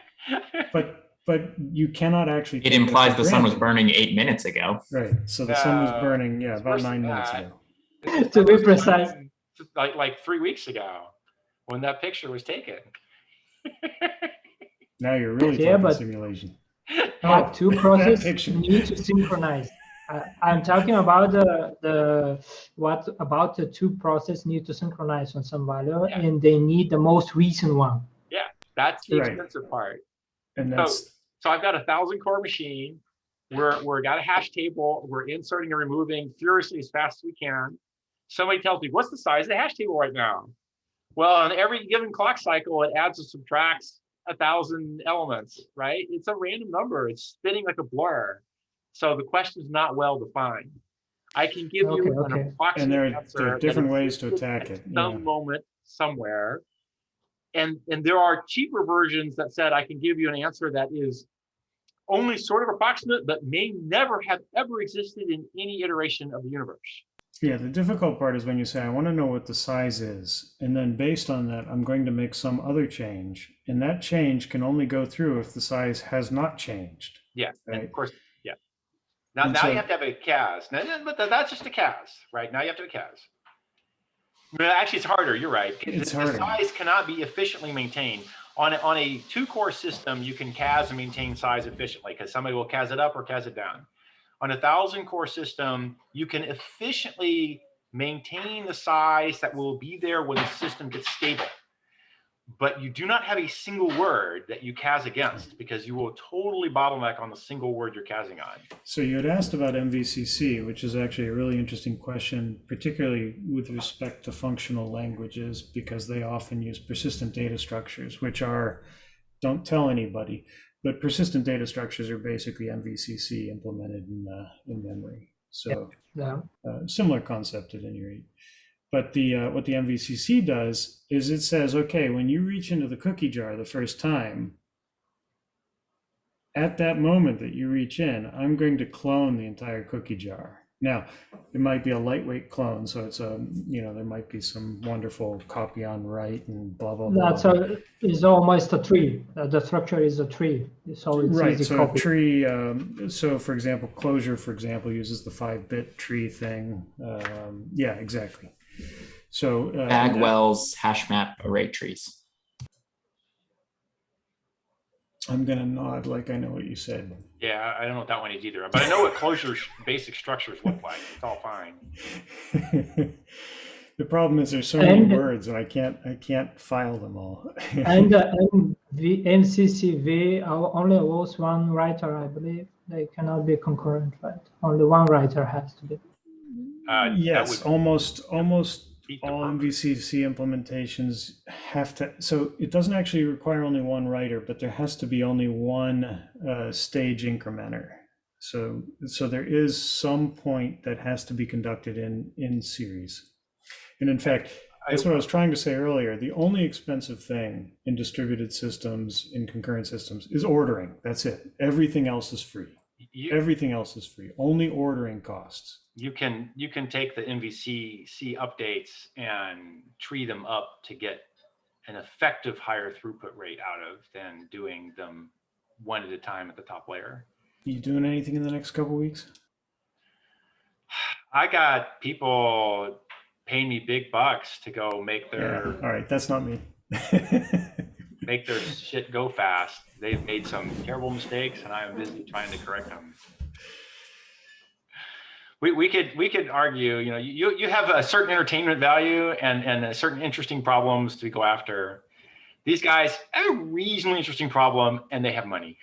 But you cannot actually. It implies the sun was burning 8 minutes ago. Right. So the sun was burning, about 9 minutes ago. To be precise. Like 3 weeks ago when that picture was taken. Now you're really talking simulation. But 2 processes need to synchronize. I'm talking about the 2 processes need to synchronize on some value, and they need the most recent one. Yeah, that's the expensive part. And that's so I've got a 1,000 core machine. We're got a hash table. We're inserting and removing furiously as fast as we can. Somebody tells me, what's the size of the hash table right now? Well, on every given clock cycle, it adds and subtracts 1,000 elements, right? It's a random number. It's spinning like a blur. So the question is not well defined. I can give you an approximate and there answer. Are different ways to attack it. Some moment somewhere. And there are cheaper versions that said I can give you an answer that is only sort of approximate, but may never have ever existed in any iteration of the universe. Yeah, the difficult part is when you say, I want to know what the size is, and then based on that, I'm going to make some other change, and that change can only go through if the size has not changed. Yeah, and Right. of course, yeah. Now, And now so- you have to have a CAS. But that's just a CAS, right? Now you have to have a CAS. But actually, it's harder. You're right. It's The harder. size cannot be efficiently maintained. On a 2-core system, you can CAS and maintain size efficiently because somebody will CAS it up or CAS it down. On a 1,000-core system, you can efficiently maintain the size that will be there when the system gets stable. But you do not have a single word that you CAS against because you will totally bottleneck on the single word you're CASing on. So you had asked about MVCC, which is actually a really interesting question, particularly with respect to functional languages, because they often use persistent data structures, which are, don't tell anybody, but persistent data structures are basically MVCC implemented in memory. So Yeah. similar concept at any rate. But what the MVCC does is it says, okay, when you reach into the cookie jar the first time, at that moment that you reach in, I'm going to clone the entire cookie jar. Now, it might be a lightweight clone, so it's there might be some wonderful copy on write and blah blah blah. Is almost a tree. The structure is a tree, so it's right. easy So copy. tree. So for example, Clojure, for example, uses the 5-bit tree thing. Yeah, exactly. So Bagwell's hash map array trees. I'm gonna nod like I know what you said. Yeah, I don't know what that one is either, but I know what Clojure basic structures look like. It's all fine. The problem is there's so many words and I can't file them all. And the MCCV only allows one writer, I believe. They cannot be concurrent, right? Only one writer has to be. Yes, almost all perf. MVCC implementations have to. So it doesn't actually require only one writer, but there has to be only one stage incrementer. So there is some point that has to be conducted in series. And in fact, that's what I was trying to say earlier. The only expensive thing in distributed systems, in concurrent systems, is ordering. That's it. Everything else is free. Everything else is free. Only ordering costs. You can take the MVCC updates and tree them up to get an effective higher throughput rate out of than doing them one at a time at the top layer. You doing anything in the next couple of weeks? I got people paying me big bucks to go make their. Yeah. All right, that's not me. Make their shit go fast. They've made some terrible mistakes, and I'm busy trying to correct them. We could argue, you have a certain entertainment value and a certain interesting problems to go after. These guys have a reasonably interesting problem, and they have money.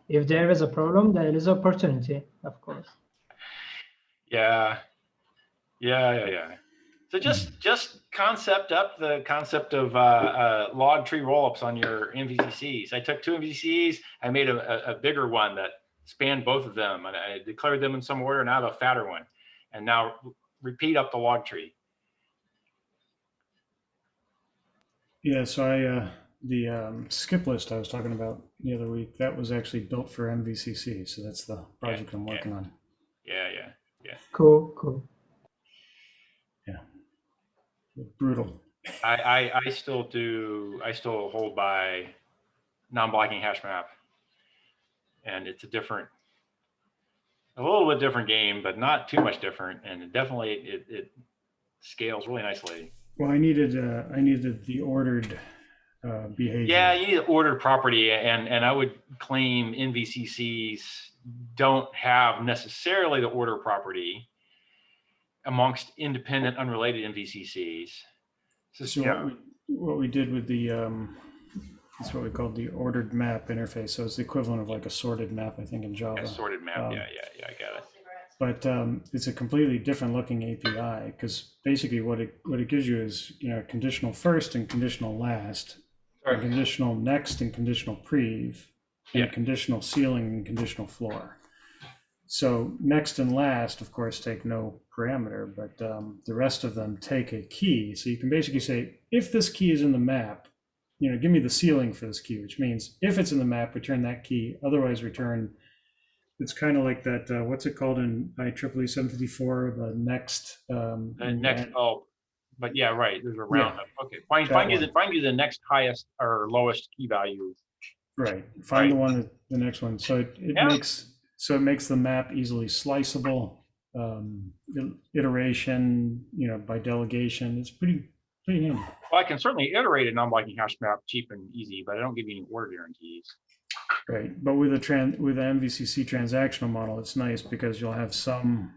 If there is a problem, there is opportunity, of course. Yeah. So just concept up the concept of log tree rollups on your MVCCs. I took 2 MVCCs, I made a bigger one that spanned both of them, and I declared them in some order, and I have a fatter one. And now repeat up the log tree. Yeah, so the skip list I was talking about the other week, that was actually built for MVCC. So that's the project I'm working on. Yeah. Cool. Yeah. Brutal. I still hold by non-blocking hash map. And it's a little bit different game, but not too much different. And it scales really nicely. Well, I needed the ordered behavior. Yeah, you need an ordered property, and I would claim MVCCs don't have necessarily the order property amongst independent, unrelated MVCCs. So what we did with the it's what we called the ordered map interface. So it's the equivalent of like a sorted map, I think, in Java. Yeah, sorted map. Yeah, I got it. But it's a completely different looking API because basically what it gives you is conditional first and conditional last, and conditional next and conditional prev, and conditional ceiling and conditional floor. So next and last, of course, take no parameter, but the rest of them take a key. So you can basically say, if this key is in the map, give me the ceiling for this key, which means if it's in the map, return that key. Otherwise, return it's kind of like that. What's it called in IEEE 754? The next. The next. Oh, but yeah, right. There's a roundup. Okay, find you the next highest or lowest key value. Right. Find the one, the next one. So it makes the map easily sliceable. Iteration, by delegation. It's pretty handy. Well, I can certainly iterate a non-blocking hash map cheap and easy, but I don't give you any order guarantees. Right, but with the MVCC transactional model, it's nice because you'll have some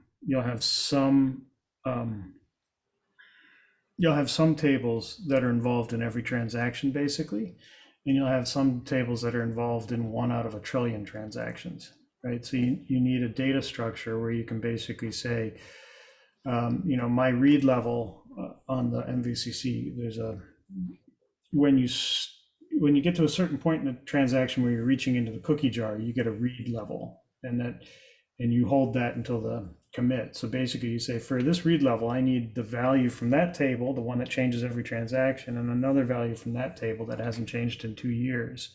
tables that are involved in every transaction basically, and you'll have some tables that are involved in 1 out of 1 trillion transactions, right? So you need a data structure where you can basically say, my read level on the MVCC, there's when you get to a certain point in the transaction where you're reaching into the cookie jar, you get a read level, and you hold that until the commit. So basically you say, for this read level, I need the value from that table, the one that changes every transaction, and another value from that table that hasn't changed in 2 years.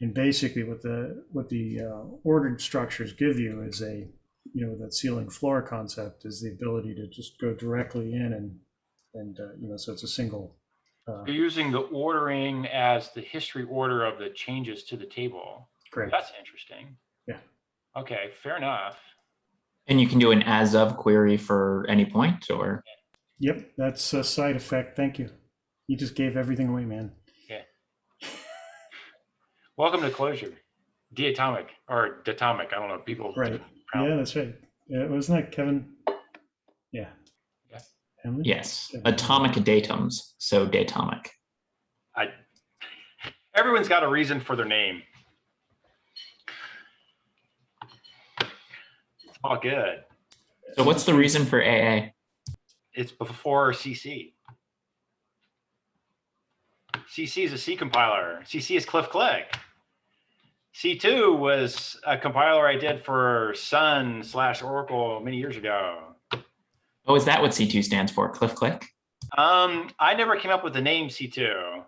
And basically what the ordered structures give you is that ceiling floor concept is the ability to just go directly in and so it's a single. You're using the ordering as the history order of the changes to the table. Correct. That's interesting. Yeah. Okay, fair enough. And you can do an as of query for any point, or? Yep, that's a side effect. Thank you. You just gave everything away, man. Yeah. Welcome to Clojure. Diatomic or datomic. I don't know. People. Right. Yeah, that's right. Yeah, wasn't that Kevin? Yeah. Henley? Yes. Atomic datums. So datomic. Everyone's got a reason for their name. It's all good. So what's the reason for AA? It's before CC. CC is a C compiler. CC is Cliff Click. C2 was a compiler I did for Sun/Oracle many years ago. Oh, is that what C2 stands for? Cliff Click? I never came up with the name C2.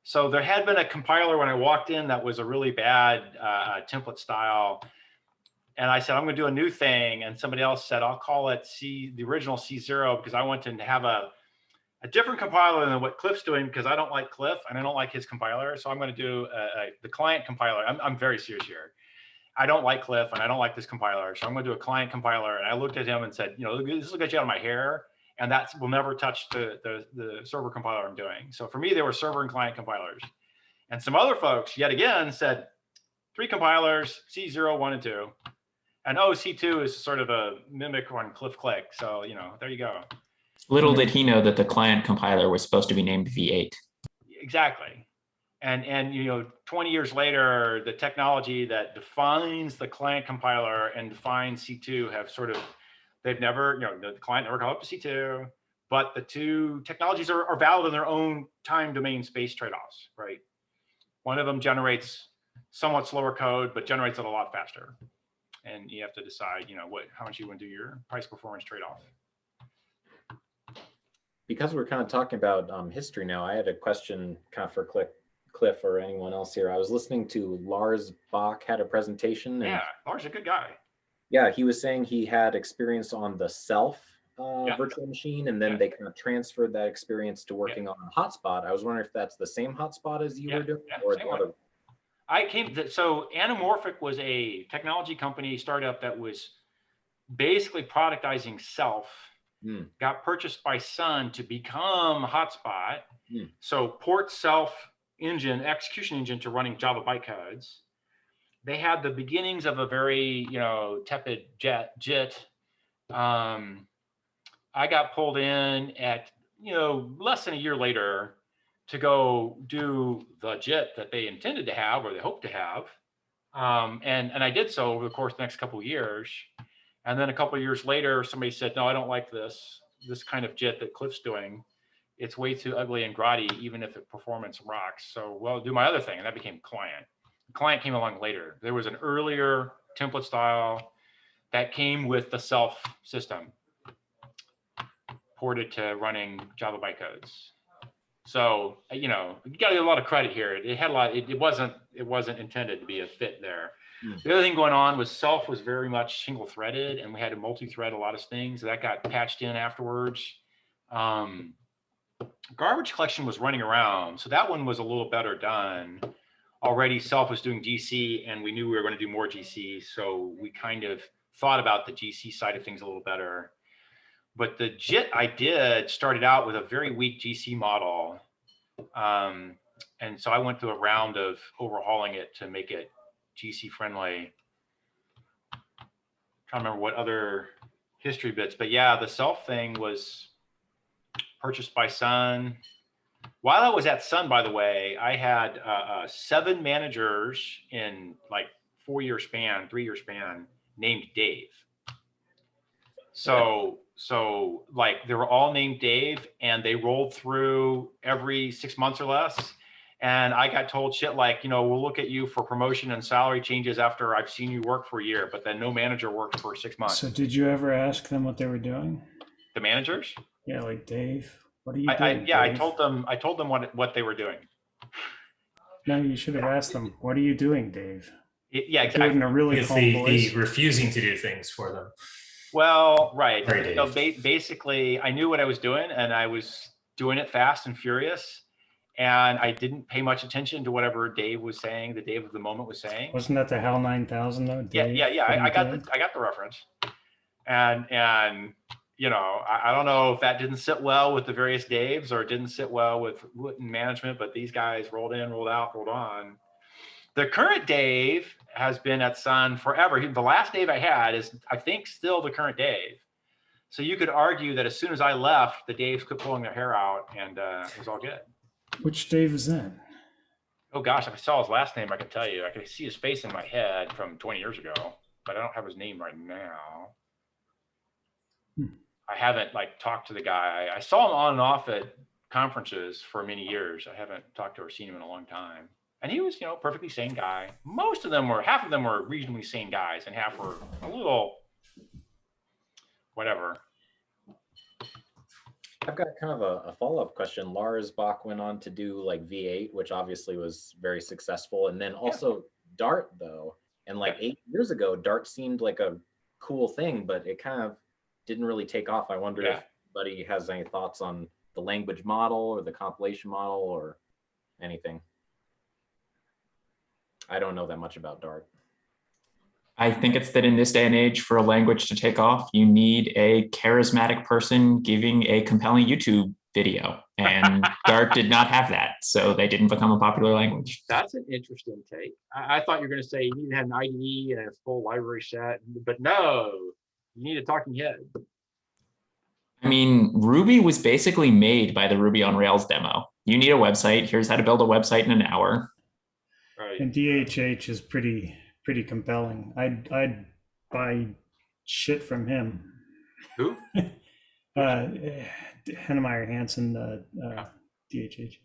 So there had been a compiler when I walked in that was a really bad template style. And I said, I'm going to do a new thing. And somebody else said, I'll call it the original C0 because I wanted to have a different compiler than what Cliff's doing because I don't like Cliff and I don't like his compiler. So I'm going to do the client compiler. I'm very serious here. I don't like Cliff and I don't like this compiler. So I'm going to do a client compiler. And I looked at him and said, this will get you out of my hair. And that will never touch the server compiler I'm doing. So for me, they were server and client compilers. And some other folks, yet again, said 3 compilers, C0, 1, and 2. And C2 is sort of a mimic on Cliff Click. So, there you go. Little did he know that the client compiler was supposed to be named V8. Exactly. And 20 years later, the technology that defines the client compiler and defines C2 have sort of, they've never, the client never got up to C2, but the two technologies are valid in their own time domain space trade-offs, right? One of them generates somewhat slower code, but generates it a lot faster. And you have to decide, how much you want to do your price performance trade-off. Because we're kind of talking about history now, I had a question kind of for Cliff or anyone else here. I was listening to Lars Bach had a presentation. And yeah, Lars is a good guy. Yeah, he was saying he had experience on the self virtual machine, and then they kind of transferred that experience to working on a hotspot. I was wondering if that's the same hotspot as you were doing, or the other. So Anamorphic was a technology company startup that was basically productizing self. Got purchased by Sun to become Hotspot. So port self engine, execution engine to running Java bytecodes. They had the beginnings of a very, tepid JIT. I got pulled in at, less than a year later to go do the JIT that they intended to have or they hoped to have. And I did so over the course of the next couple of years. And then a couple of years later, somebody said, no, I don't like this kind of JIT that Cliff's doing. It's way too ugly and grotty, even if the performance rocks. So, well, do my other thing. And that became client. The client came along later. There was an earlier template style that came with the self system ported to running Java bytecodes. So, you know, you got to get a lot of credit here. It had a lot, it wasn't intended to be a fit there. The other thing going on was self was very much single threaded, and we had to multi-thread a lot of things that got patched in afterwards. Garbage collection was running around. So that one was a little better done. Already self was doing GC, and we knew we were going to do more GC. So we kind of thought about the GC side of things a little better. But the JIT I did started out with a very weak GC model. And so I went through a round of overhauling it to make it GC friendly. Trying to remember what other history bits, but yeah, the self thing was purchased by Sun. While I was at Sun, by the way, I had 7 managers in like 4-year span, 3-year span named Dave. So like they were all named Dave, and they rolled through every 6 months or less. And I got told shit like, you know, we'll look at you for promotion and salary changes after I've seen you work for a year, but then no manager worked for 6 months. So did you ever ask them what they were doing? The managers? Yeah, like Dave, what are you doing? Yeah, Dave? I told them what they were doing. No, you should have asked them, what are you doing, Dave? Yeah, Do it exactly. in a really It's calm voice. the refusing to do things for them. Well, right. Very So Dave. basically, I knew what I was doing, and I was doing it fast and furious. And I didn't pay much attention to whatever Dave was saying, the Dave of the moment was saying. Wasn't that the HAL 9000 though? Dave? Yeah. I got the reference. And you know, I don't know if that didn't sit well with the various Daves or didn't sit well with management, but these guys rolled in, rolled out, rolled on. The current Dave has been at Sun forever. The last Dave I had is, I think, still the current Dave. So you could argue that as soon as I left, the Daves quit pulling their hair out, and it was all good. Which Dave is that? Oh gosh, if I saw his last name, I could tell you. I could see his face in my head from 20 years ago, but I don't have his name right now. I haven't like talked to the guy. I saw him on and off at conferences for many years. I haven't talked to or seen him in a long time. And he was, you know, perfectly sane guy. Half of them were reasonably sane guys, and half were a little whatever. I've got kind of a follow-up question. Lars Bach went on to do like V8, which obviously was very successful. And then also Dart though. And like 8 years ago, Dart seemed like a cool thing, but it kind of didn't really take off. I wonder if anybody has any thoughts on the language model or the compilation model or anything. I don't know that much about Dart. I think it's that in this day and age, for a language to take off, you need a charismatic person giving a compelling YouTube video. And Dart did not have that, so they didn't become a popular language. That's an interesting take. I thought you were going to say you need to have an IDE and a full library set, but no, you need a talking head. I mean, Ruby was basically made by the Ruby on Rails demo. You need a website. Here's how to build a website in an hour. Right. And DHH is pretty compelling. I'd buy shit from him. Who? Hennemeyer Hansen, DHH.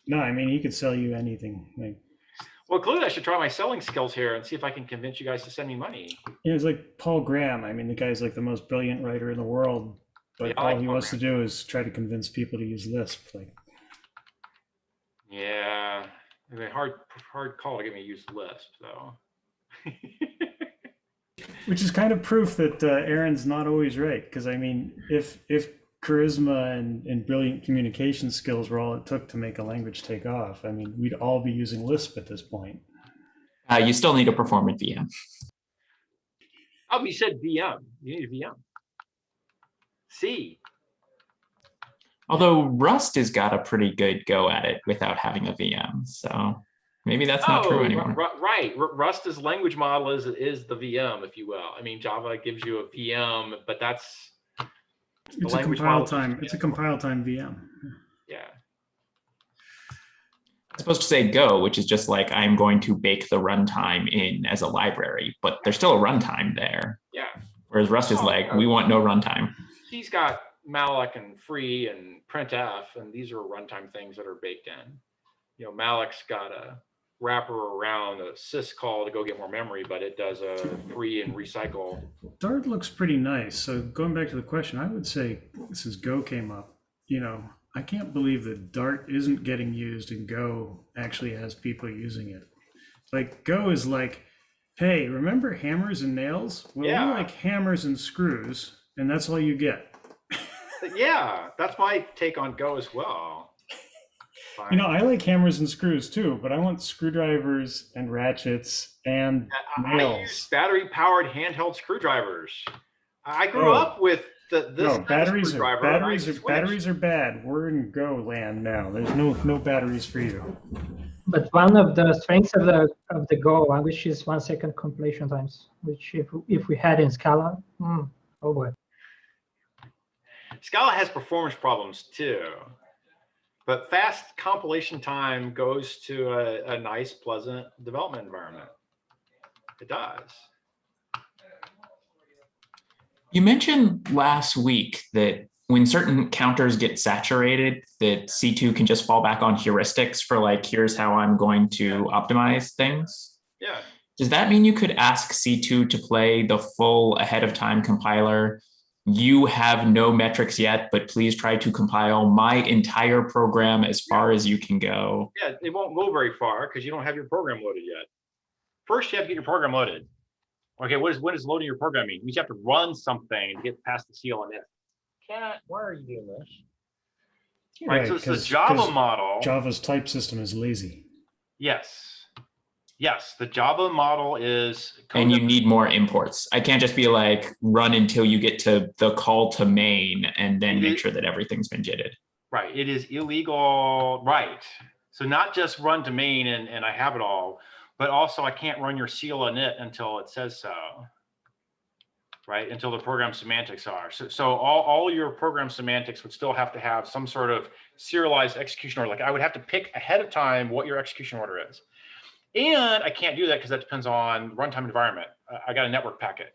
No, I mean, he could sell you anything. Like, Well, clearly I should try my selling skills here and see if I can convince you guys to send me money. yeah, it's like Paul Graham. I mean, the guy's like the most brilliant writer in the world, but I like all he Paul wants Graham. to do is try to convince people to use Lisp. Like, Yeah, it's a hard call to get me to use Lisp, though. which is kind of proof that Aaron's not always right. Because I mean, if charisma and brilliant communication skills were all it took to make a language take off, I mean, we'd all be using Lisp at this point. You still need a performant VM. Oh, you said VM. You need a VM. C. Although Rust has got a pretty good go at it without having a VM. So maybe that's not true anymore. Right. Rust's language model is the VM, if you will. I mean, Java gives you a VM, but that's It's a compile time. It's a compile time VM. Yeah. It's supposed to say Go, which is just like I'm going to bake the runtime in as a library, but there's still a runtime there. Yeah. Whereas Rust is like, we want no runtime. He's got malloc and free and printf, and these are runtime things that are baked in. You know, malloc's got a wrapper around a sys call to go get more memory, but it does a free and recycle. Dart looks pretty nice. So going back to the question, I would say since Go came up, I can't believe that Dart isn't getting used and Go actually has people using it. Like Go is like, hey, remember hammers and nails? Well, Yeah. we like hammers and screws, and that's all you get. Yeah, that's my take on Go as well. Fine. I like hammers and screws too, but I want screwdrivers and ratchets and I nails. use battery-powered handheld screwdrivers. I grew up with this kind batteries of screwdriver. Batteries are bad. We're in Go land now. There's no batteries for you. But one of the strengths of the Go language is 1 second completion times, which if we had in Scala, oh boy. Scala has performance problems too, but fast compilation time goes to a nice, pleasant development environment. It does. You mentioned last week that when certain counters get saturated, that C2 can just fall back on heuristics for like, here's how I'm going to optimize things. Yeah. Does that mean you could ask C2 to play the full ahead of time compiler? You have no metrics yet, but please try to compile my entire program as far as you can go. Yeah, it won't go very far because you don't have your program loaded yet. First, you have to get your program loaded. Okay, when does loading your program mean? You have to run something to get past the CL and if. Why are you doing this? Right, so it's the Java model. Java's type system is lazy. Yes, the Java model is. And you need more imports. I can't just be like, run until you get to the call to main and then make sure that everything's been JITed. Right, it is illegal, right. So not just run to main and I have it all, but also I can't run your CL init until it says so. Right, until the program semantics are. So all your program semantics would still have to have some sort of serialized execution order. Like I would have to pick ahead of time what your execution order is. And I can't do that because that depends on runtime environment. I got a network packet,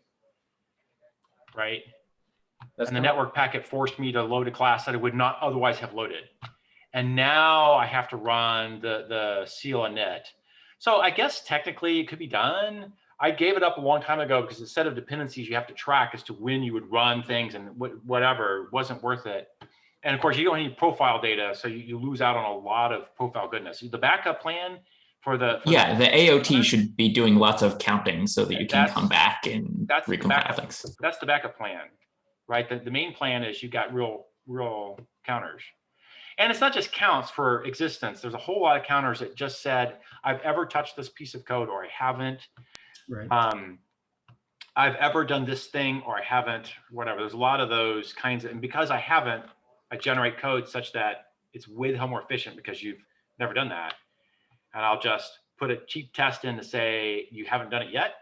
right? And the network packet forced me to load a class that I would not otherwise have loaded. And now I have to run the CL init. So I guess technically it could be done. I gave it up a long time ago because the set of dependencies you have to track as to when you would run things and whatever wasn't worth it. And of course, you don't need profile data, so you lose out on a lot of profile goodness. The backup plan for the AOT should be doing lots of counting so that you can come back and recompile things. That's the backup plan, right? The main plan is you got real counters. And it's not just counts for existence. There's a whole lot of counters that just said, I've ever touched this piece of code or I haven't. Right. I've ever done this thing or I haven't, whatever. There's a lot of those kinds of, and because I haven't, I generate code such that it's way the hell more efficient because you've never done that. And I'll just put a cheap test in to say, you haven't done it yet.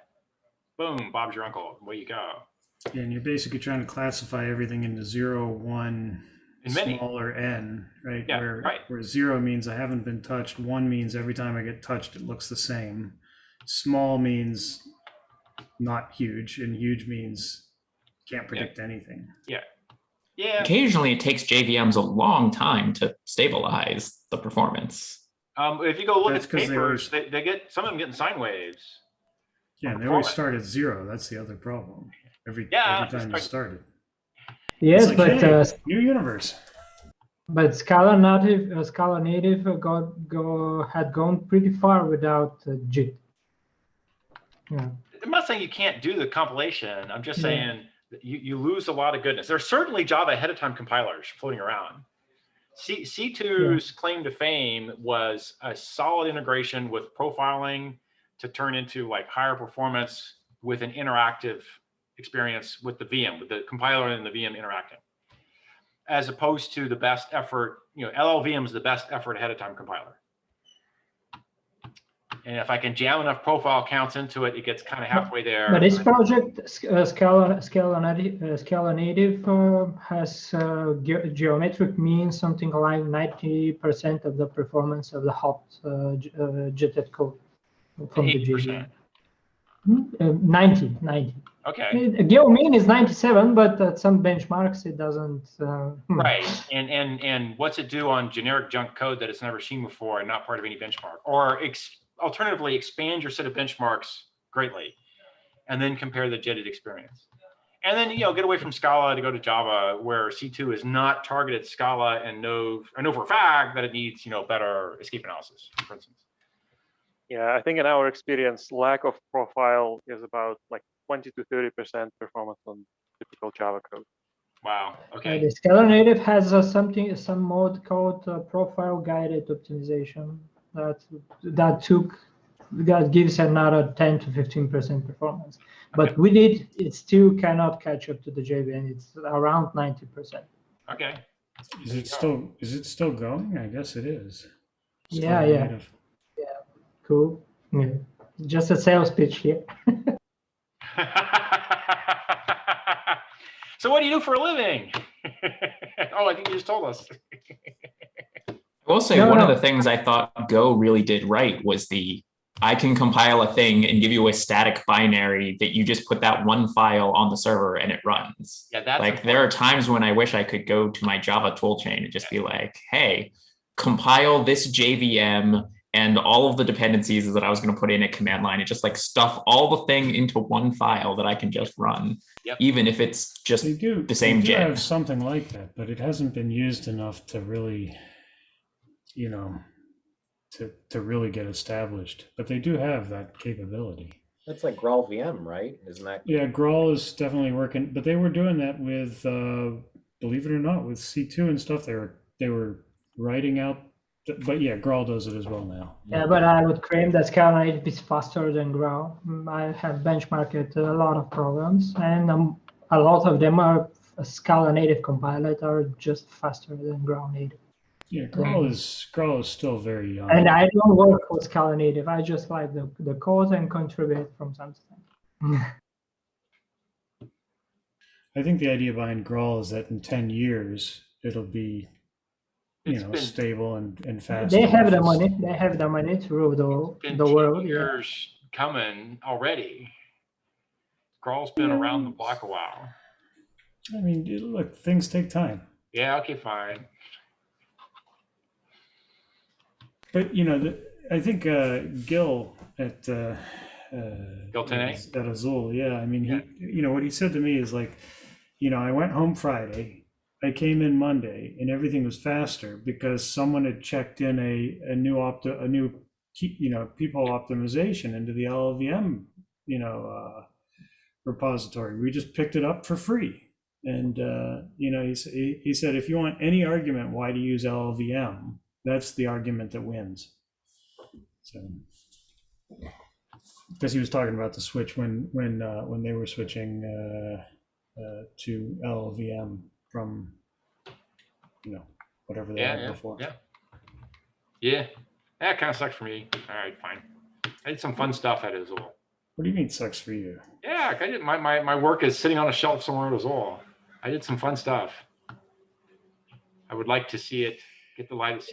Boom, Bob's your uncle, away you go. Yeah, and you're basically trying to classify everything into 0, 1, small or n, right? Yeah, where 0 means I haven't been touched, 1 means every time I get touched, it looks the same. Small means not huge, and huge means can't predict anything. Yeah. Occasionally, it takes JVMs a long time to stabilize the performance. If you go look That's at the papers, they get some of them getting sine waves. Yeah, they always start at 0. That's the other problem. Every time you start it. Yes, like, but hey, new universe. But Scala native had gone pretty far without JIT. Yeah. I'm not saying you can't do the compilation. I'm just saying that you lose a lot of goodness. There's certainly Java ahead of time compilers floating around. C2's claim to fame was a solid integration with profiling to turn into like higher performance with an interactive experience with the VM, with the compiler and the VM interacting, as opposed to the best effort. LLVM is the best effort ahead of time compiler. And if I can jam enough profile counts into it, it gets kind of halfway there. But this project, Scala native has geometric mean something like 90% of the performance of the hot JITed code from the JVM. 90. Okay. Geo mean is 97, but at some benchmarks it doesn't. Right. And what's it do on generic junk code that it's never seen before and not part of any benchmark? Or alternatively expand your set of benchmarks greatly, and then compare the JITd experience. And then, get away from Scala to go to Java, where C2 is not targeted Scala and I know for a fact that it needs, better escape analysis, for instance. Yeah, I think in our experience, lack of profile is about like 20 to 30% performance on typical Java code. Wow. Okay. The Scala native has some mode called profile guided optimization that gives another 10 to 15% performance. But with it still cannot catch up to the JVM. It's around 90%. Okay. Is it still going? I guess it is. Yeah. Native. Yeah. Cool. Yeah. Just a sales pitch here. So what do you do for a living? Oh, I think you just told us. I will say one of the things I thought Go really did right was I can compile a thing and give you a static binary that you just put that one file on the server and it runs. Yeah, that's like important. There are times when I wish I could go to my Java toolchain and just be like, hey, compile this JVM and all of the dependencies that I was going to put in a command line and just like stuff all the thing into one file that I can just run, even if it's just the same JIT. They do have something like that, but it hasn't been used enough to really, to really get established. But they do have that capability. That's like Graal VM, right? Isn't that? Yeah, Graal is definitely working, but they were doing that with, believe it or not, with C2 and stuff. They were writing out. But yeah, Graal does it as well now. Yeah, but I would claim that Scala native is faster than Graal. I have benchmarked a lot of programs, and a lot of them are Scala native compiled are just faster than Graal native. Yeah, Graal is still very young. And I don't work with Scala native. I just like the code and contribute from time to time. I think the idea behind Graal is that in 10 years it'll be stable and fast. They have the money. They have the money to rule the world. Years coming already. Graal's been around the block a while. I mean, look, things take time. Yeah. Okay. Fine. But I think Gil at Gil Tene at Azul. Yeah. I mean, he what he said to me is like, I went home Friday. I came in Monday and everything was faster because someone had checked in a new people optimization into the LLVM repository. We just picked it up for free, and he said if you want any argument why to use LLVM, that's the argument that wins. So because he was talking about the switch when they were switching to LLVM from whatever they had before. Yeah, that kind of sucks for me. All right, fine. I did some fun stuff at Azul. What do you mean sucks for you? Yeah, I did. My work is sitting on a shelf somewhere at Azul. I did some fun stuff. I would like to see it see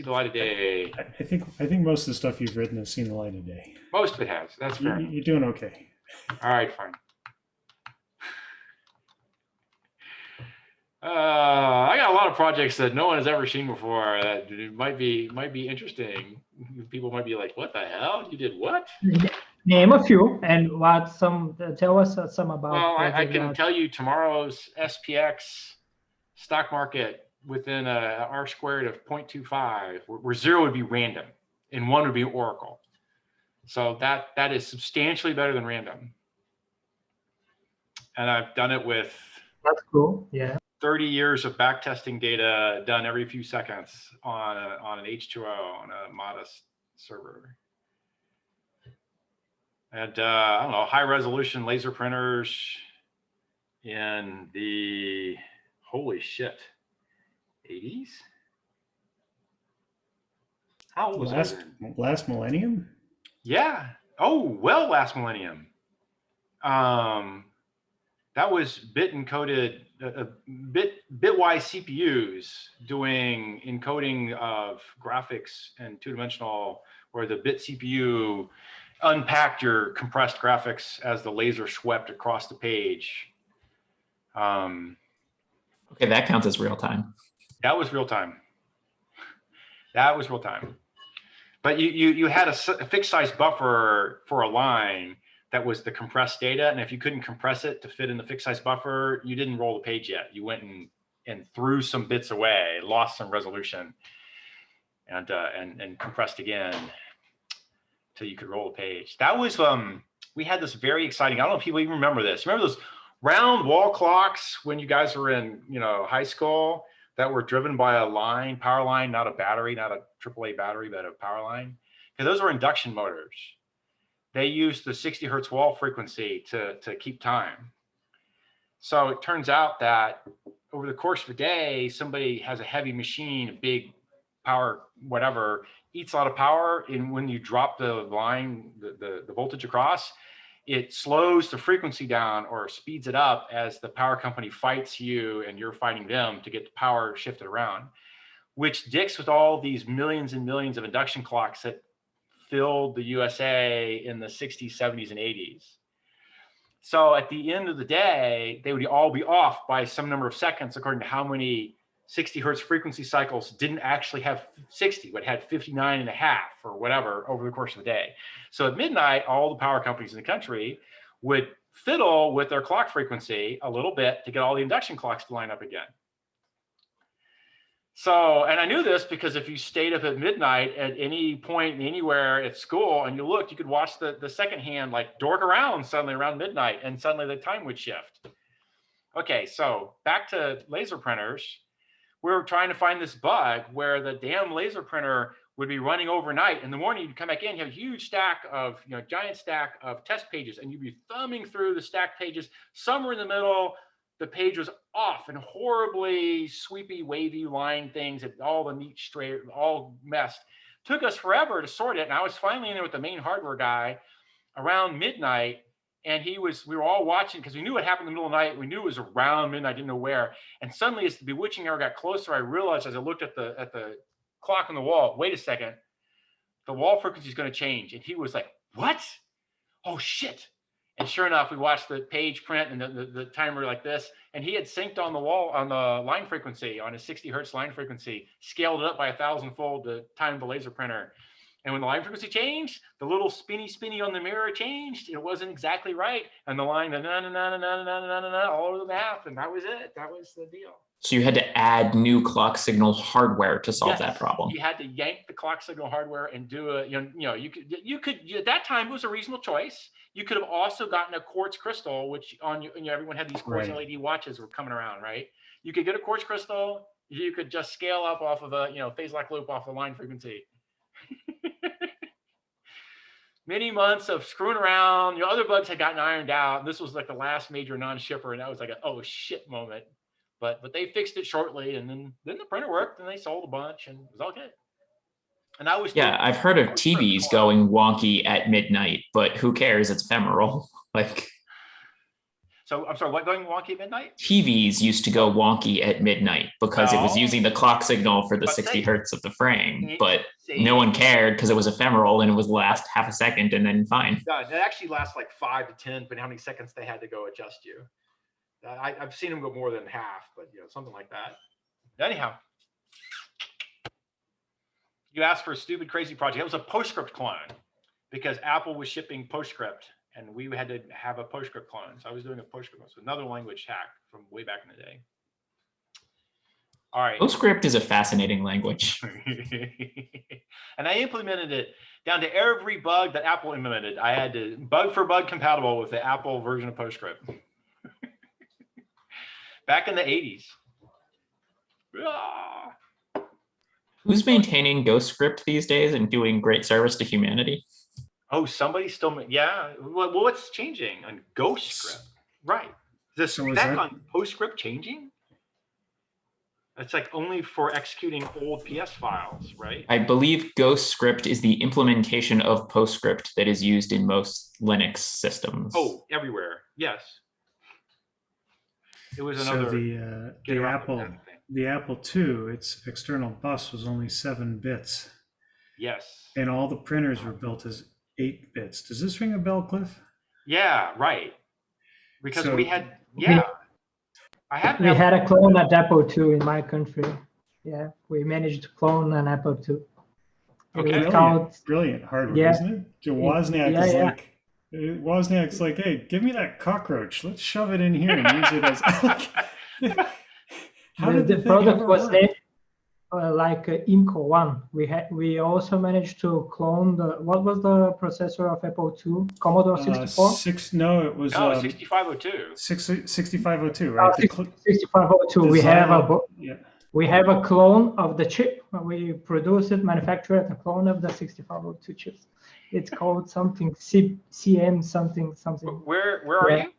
the light of day. I think most of the stuff you've written has seen the light of day. Most of it has. That's fair. You're doing okay. All right, fine. I got a lot of projects that no one has ever seen before that might be interesting. People might be like, "What the hell? You did what?" Name a few and tell us some about. Well, I can tell you tomorrow's SPX stock market within a R squared of 0.25, where 0 would be random and 1 would be Oracle. So that is substantially better than random. And I've done it with. That's cool. Yeah. 30 years of backtesting data done every few seconds on an H2O on a modest server. And I don't know, high resolution laser printers in the, holy shit, 80s? How old was that? Last millennium? Yeah. Oh, well, last millennium. That was bit encoded, bitwise CPUs doing encoding of graphics and two-dimensional, where the bit CPU unpacked your compressed graphics as the laser swept across the page. Okay, that counts as real time. That was real time. That was real time. But you had a fixed size buffer for a line that was the compressed data. And if you couldn't compress it to fit in the fixed size buffer, you didn't roll the page yet. You went and threw some bits away, lost some resolution, and compressed again till you could roll the page. That was, we had this very exciting, I don't know if people even remember this. Remember those round wall clocks when you guys were in, high school that were driven by a line, power line, not a battery, not a AAA battery, but a power line? Because those were induction motors. They used the 60 hertz wall frequency to keep time. So it turns out that over the course of a day, somebody has a heavy machine, a big power, whatever, eats a lot of power. And when you drop the line, the voltage across, it slows the frequency down or speeds it up as the power company fights you and you're fighting them to get the power shifted around, which dicks with all these millions and millions of induction clocks that filled the USA in the 60s, 70s, and 80s. So at the end of the day, they would all be off by some number of seconds according to how many 60 hertz frequency cycles didn't actually have 60, but had 59 and a half or whatever over the course of the day. So at midnight, all the power companies in the country would fiddle with their clock frequency a little bit to get all the induction clocks to line up again. So, and I knew this because if you stayed up at midnight at any point anywhere at school and you looked, you could watch the second hand like dork around suddenly around midnight, and suddenly the time would shift. Okay, so back to laser printers. We were trying to find this bug where the damn laser printer would be running overnight. In the morning, you'd come back in, you have a huge stack of, giant stack of test pages, and you'd be thumbing through the stacked pages. Somewhere in the middle, the page was off and horribly sweepy, wavy line things, and all the neat straight, all messed. Took us forever to sort it. And I was finally in there with the main hardware guy around midnight. And we were all watching because we knew what happened in the middle of the night. We knew it was around midnight, didn't know where. And suddenly as the bewitching hour got closer, I realized as I looked at the clock on the wall, wait a second, the wall frequency is going to change. And he was like, what? Oh, shit. And sure enough, we watched the page print and the timer like this, and he had synced on the wall on the line frequency, on his 60 hertz line frequency, scaled it up by 1,000-fold to time the laser printer. And when the line frequency changed, the little spinny on the mirror changed. It wasn't exactly right, and the line all over the map, and that was it. That was the deal. So you had to add new clock signal hardware to solve that problem. You had to yank the clock signal hardware and do a, you could at that time it was a reasonable choice. You could have also gotten a quartz crystal, which everyone had these quartz LED watches were coming around, right? You could get a quartz crystal. You could just scale up off of a, phase lock loop off the line frequency. Many months of screwing around. Other bugs had gotten ironed out. This was like the last major non-shipper, and that was like a oh shit moment. But they fixed it shortly, and then the printer worked, and they sold a bunch, and it was all good. And I was I've heard of TVs going wonky at midnight, but who cares? It's ephemeral. So I'm sorry, what going wonky at midnight? TVs used to go wonky at midnight because it was using the clock signal for the 60 hertz of the frame, but no one cared because it was ephemeral and it was last half a second and then fine. No, it actually lasts like 5 to 10, depending how many seconds they had to go adjust you. I've seen them go more than half, but something like that. Anyhow, you asked for a stupid, crazy project. It was a Postscript clone because Apple was shipping Postscript, and we had to have a Postscript clone. So I was doing a Postscript clone, so another language hack from way back in the day. All right. Postscript is a fascinating language. And I implemented it down to every bug that Apple implemented. I had to bug for bug compatible with the Apple version of Postscript. Back in the 80s. Who's maintaining GhostScript these days and doing great service to humanity? Oh, somebody still, yeah. Well, what's changing on GhostScript? Right. The spec on Postscript changing? It's like only for executing old PS files, right? I believe GhostScript is the implementation of Postscript that is used in most Linux systems. Oh, everywhere. Yes. It was another. So the Apple II, its external bus was only 7 bits. Yes. And all the printers were built as 8 bits. Does this ring a bell, Cliff? Yeah, right. Because we had, We had a clone at Apple II in my country. Yeah, we managed to clone an Apple II. Okay. Brilliant hardware, Yeah. isn't it? Wozniak Yeah, is yeah. like, Wozniak's like, hey, give me that cockroach. Let's shove it in here and use it as. How did The the thing product ever was work? named Inco 1. We also managed to clone what was the processor of Apple II? Commodore 64? No, it was No, 6502. 6502, right? 6502. We have a clone of the chip. We produce it, manufacture it, a clone of the 6502 chips. It's called something CM something. Where are you?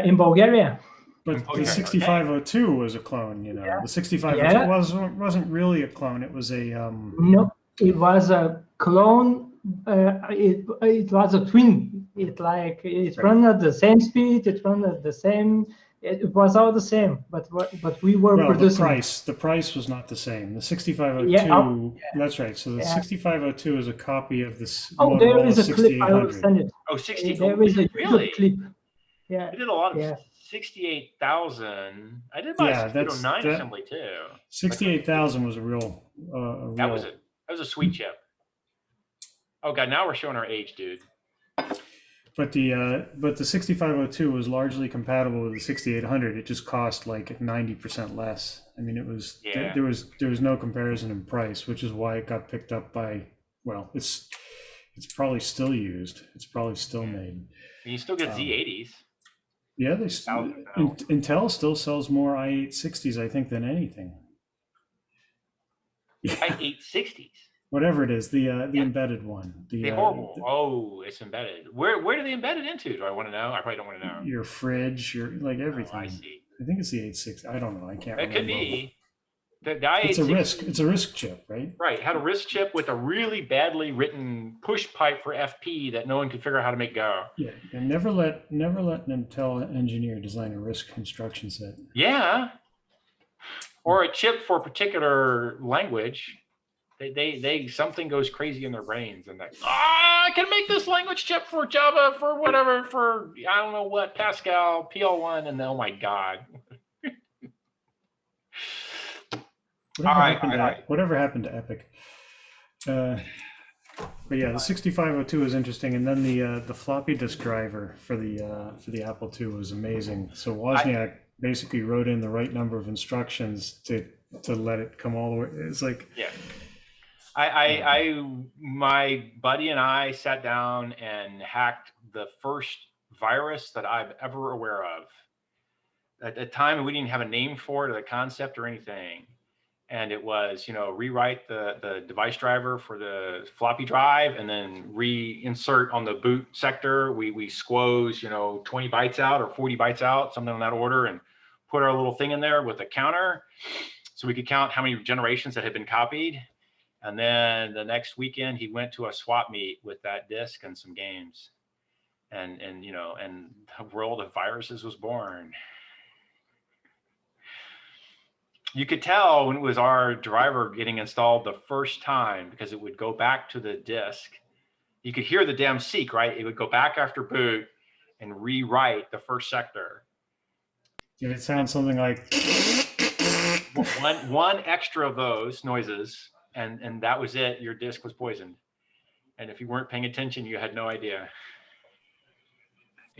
In Bulgaria. But the 6502 was a clone, you know. Yeah. The 6502 wasn't really a clone. It was a No, it was a clone. It was a twin. It ran at the same speed. It ran at the same. It was all the same. But we were producing. The price was not the same. The 6502. That's right. So the 6502 is a copy of this. Oh, there is a clip. I will send it. Oh, 60. There is a really? clip. Yeah. I did a lot of 68,000. I did my 6809 assembly too. 68,000 was a real. That was a sweet chip. Oh god, now we're showing our age, dude. But the 6502 was largely compatible with the 6800. It just cost like 90% less. I mean, it was there was no comparison in price, which is why it got picked up by. Well, it's probably still used. It's probably still made. And you still get Z80s. Yeah, Intel still sells more i860s, I think, than anything. i860s. Whatever it is, the embedded one. The horrible. It's embedded. Where do they embed it into? Do I want to know? I probably don't want to know. Your fridge, your everything. Oh, I see. I think it's the 860. I don't know. I can't remember. It could be. The i860, it's a RISC chip, right? Right. Had a RISC chip with a really badly written push pipe for FP that no one could figure out how to make go. Yeah, and never let an Intel engineer design a RISC instruction set. Yeah. Or a chip for a particular language. They something goes crazy in their brains and I can make this language chip for Java, for whatever, for I don't know what, Pascal, PL1, and oh my god. Whatever happened to Epic? But yeah, the 6502 is interesting, and then the floppy disk driver for the Apple II was amazing. So Wozniak basically wrote in the right number of instructions to let it come all the way. It's like my buddy and I sat down and hacked the first virus that I'm ever aware of. At the time, we didn't have a name for it or the concept or anything. And it was, rewrite the device driver for the floppy drive and then reinsert on the boot sector. We squoze, 20 bytes out or 40 bytes out, something in that order, and put our little thing in there with a counter so we could count how many generations that had been copied. And then the next weekend, he went to a swap meet with that disk and some games. And the world of viruses was born. You could tell when it was our driver getting installed the first time because it would go back to the disk. You could hear the damn seek, right? It would go back after boot and rewrite the first sector. Did it sound something like one extra of those noises, and that was it. Your disk was poisoned. And if you weren't paying attention, you had no idea.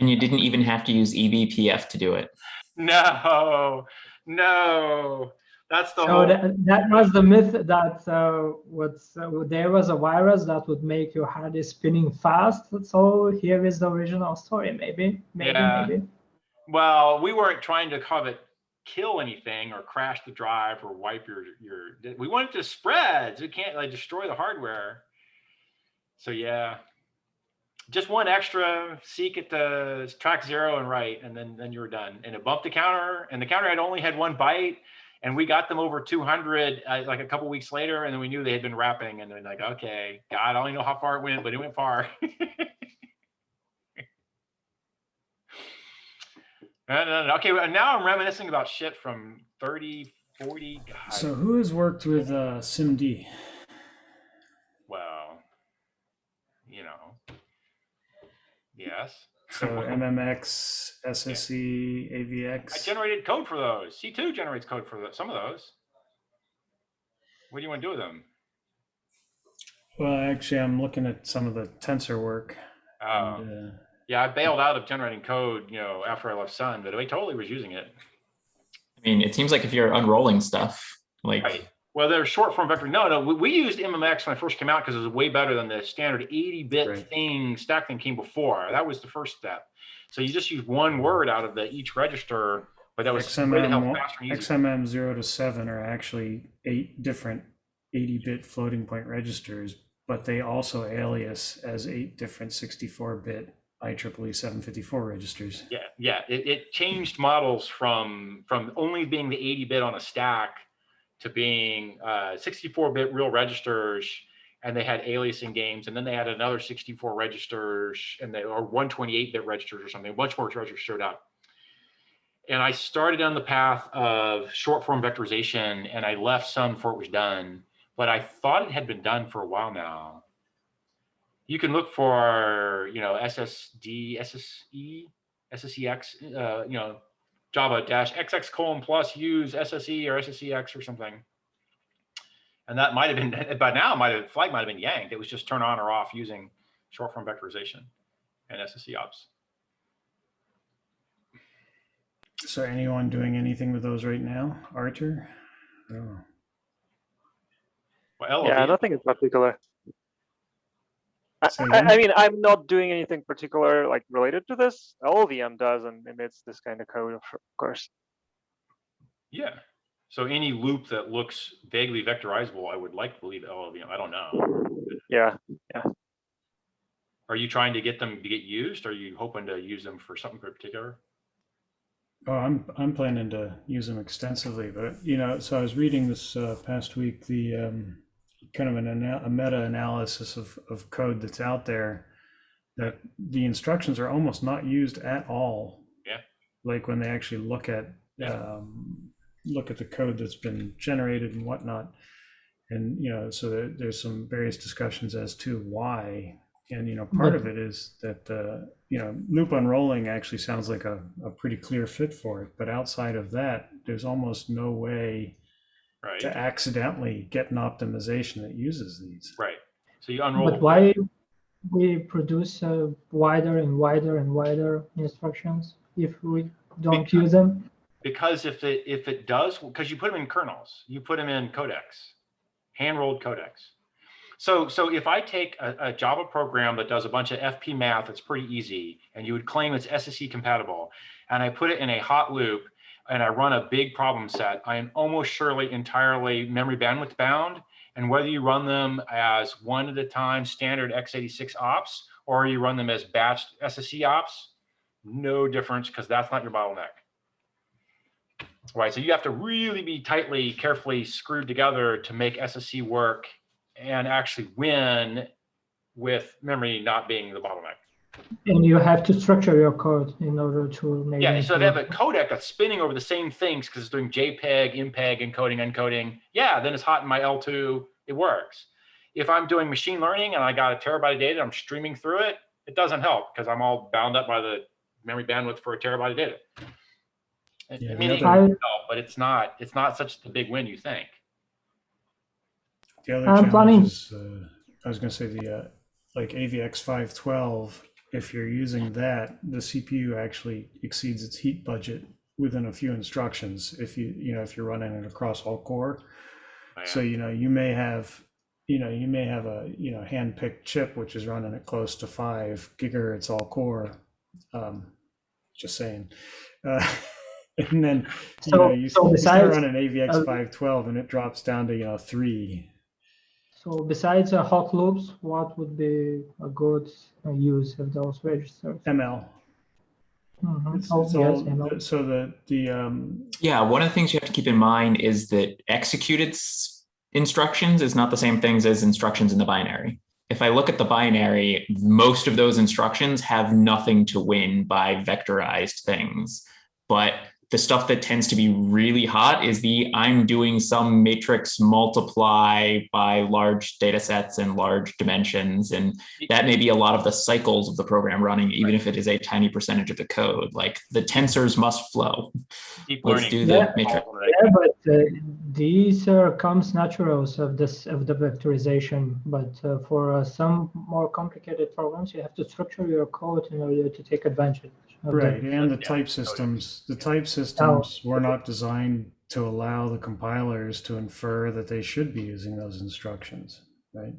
And you didn't even have to use EBPF to do it. No. That's the whole. That was the myth that there was a virus that would make your hard disk spinning fast. So here is the original story. Maybe. Well, we weren't trying to have it kill anything or crash the drive or wipe your. We wanted to spread. So it can't destroy the hardware. So yeah, just one extra seek at the track 0 and write, and then you were done. And it bumped the counter, and the counter had only had 1 byte. And we got them over 200 like a couple weeks later, and then we knew they had been wrapping, and then like, okay, God, I don't know how far it went, but it went far. Okay, well, now I'm reminiscing about shit from 30, 40. God. So who has worked with SIMD? Well, yes. So MMX, SSE, AVX. I generated code for those. C2 generates code for some of those. What do you want to do with them? Well, actually, I'm looking at some of the tensor work. Yeah, I bailed out of generating code, after I left Sun, but I totally was using it. I mean, it seems like if you're unrolling stuff, like. Right. Well, they're short form vector. No, we used MMX when I first came out because it was way better than the standard 80-bit stack thing came before. That was the first step. So you just use one word out of each register, but that was way the hell faster and easier. XMM 0 to 7 are actually 8 different 80-bit floating point registers, but they also alias as 8 different 64-bit IEEE 754 registers. Yeah. It changed models from only being the 80-bit on a stack to being 64-bit real registers, and they had aliasing games, and then they had another 64 registers, or 128-bit registers or something. A bunch more registers showed up. And I started on the path of short form vectorization, and I left Sun before it was done, but I thought it had been done for a while now. You can look for, SSD, SSE, SSEX, Java-XX : use SSE or SSEX or something. And that might have been, by now, flag might have been yanked. It was just turn on or off using short form vectorization and SSE ops. So anyone doing anything with those right now? Archer? Oh. Well, yeah, nothing in particular. I mean, I'm not doing anything particular like related to this. LLVM does, and it's this kind of code, of course. Yeah. So any loop that looks vaguely vectorizable, I would like to believe LLVM. I don't know. Yeah. Are you trying to get them to get used? Or are you hoping to use them for something particular? Oh, I'm planning to use them extensively, but so I was reading this past week the kind of a meta-analysis of code that's out there, that the instructions are almost not used at all. Yeah. Like when they actually look at the code that's been generated and whatnot, and so there's some various discussions as to why. And part of it is that loop unrolling actually sounds like a pretty clear fit for it, but outside of that, there's almost no way to accidentally get an optimization that uses these. Right. So you unroll. But why we produce wider and wider and wider instructions if we don't use them? Because if it does, because you put them in kernels, you put them in codecs, hand-rolled codecs. So if I take a Java program that does a bunch of FP math, it's pretty easy, and you would claim it's SSE compatible, and I put it in a hot loop, and I run a big problem set, I am almost surely entirely memory bandwidth bound. And whether you run them as one at a time standard x86 ops, or you run them as batched SSE ops, no difference, because that's not your bottleneck. Right, so you have to really be carefully screwed together to make SSE work and actually win with memory not being the bottleneck. And you have to structure your code in order to make it. So if you have a codec that's spinning over the same things because it's doing JPEG, MPEG, encoding, uncoding, then it's hot in my L2, it works. If I'm doing machine learning and I got a terabyte of data, I'm streaming through it, it doesn't help because I'm all bound up by the memory bandwidth for a terabyte of data. It can help, but it's not such a big win you think. The other challenge is, I was going to say like AVX 512, if you're using that, the CPU actually exceeds its heat budget within a few instructions if you're running it across all core. So you may have a hand-picked chip which is running at close to 5 gigahertz all core. Just saying. And then you start running AVX 512 and it drops down to 3. So besides hot loops, what would be a good use of those registers? ML. ML. So one of the things you have to keep in mind is that executed instructions is not the same things as instructions in the binary. If I look at the binary, most of those instructions have nothing to win by vectorized things, but the stuff that tends to be really hot is I'm doing some matrix multiply by large data sets and large dimensions. And that may be a lot of the cycles of the program running, even if it is a tiny percentage of the code. Like the tensors must flow. Deep Let's learning. do the matrix. Yeah, but These comes naturals of the vectorization, but for some more complicated programs, you have to structure your code in order to take advantage of Right, that. and the type systems. The type systems were not designed to allow the compilers to infer that they should be using those instructions, right?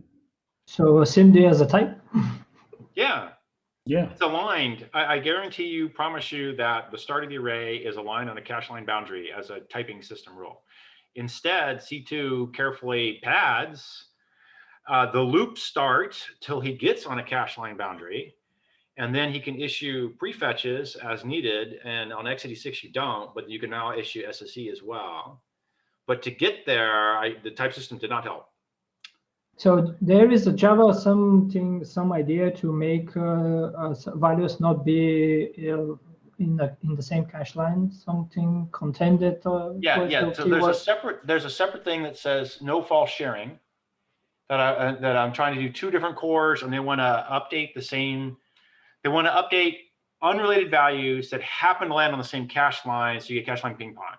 So SIMD as a type? Yeah. Yeah. It's aligned. I guarantee you, promise you that the start of the array is aligned on a cache line boundary as a typing system rule. Instead, C2 carefully pads the loop start till he gets on a cache line boundary, and then he can issue prefetches as needed. And on x86 you don't, but you can now issue SSE as well. But to get there, the type system did not help. So there is a Java some idea to make values not be in the same cache line, something contended. Yeah. So there's a separate thing that says no false sharing. That I'm trying to do two different cores, and they want to update the same. They want to update unrelated values that happen to land on the same cache line, so you get cache line ping pong.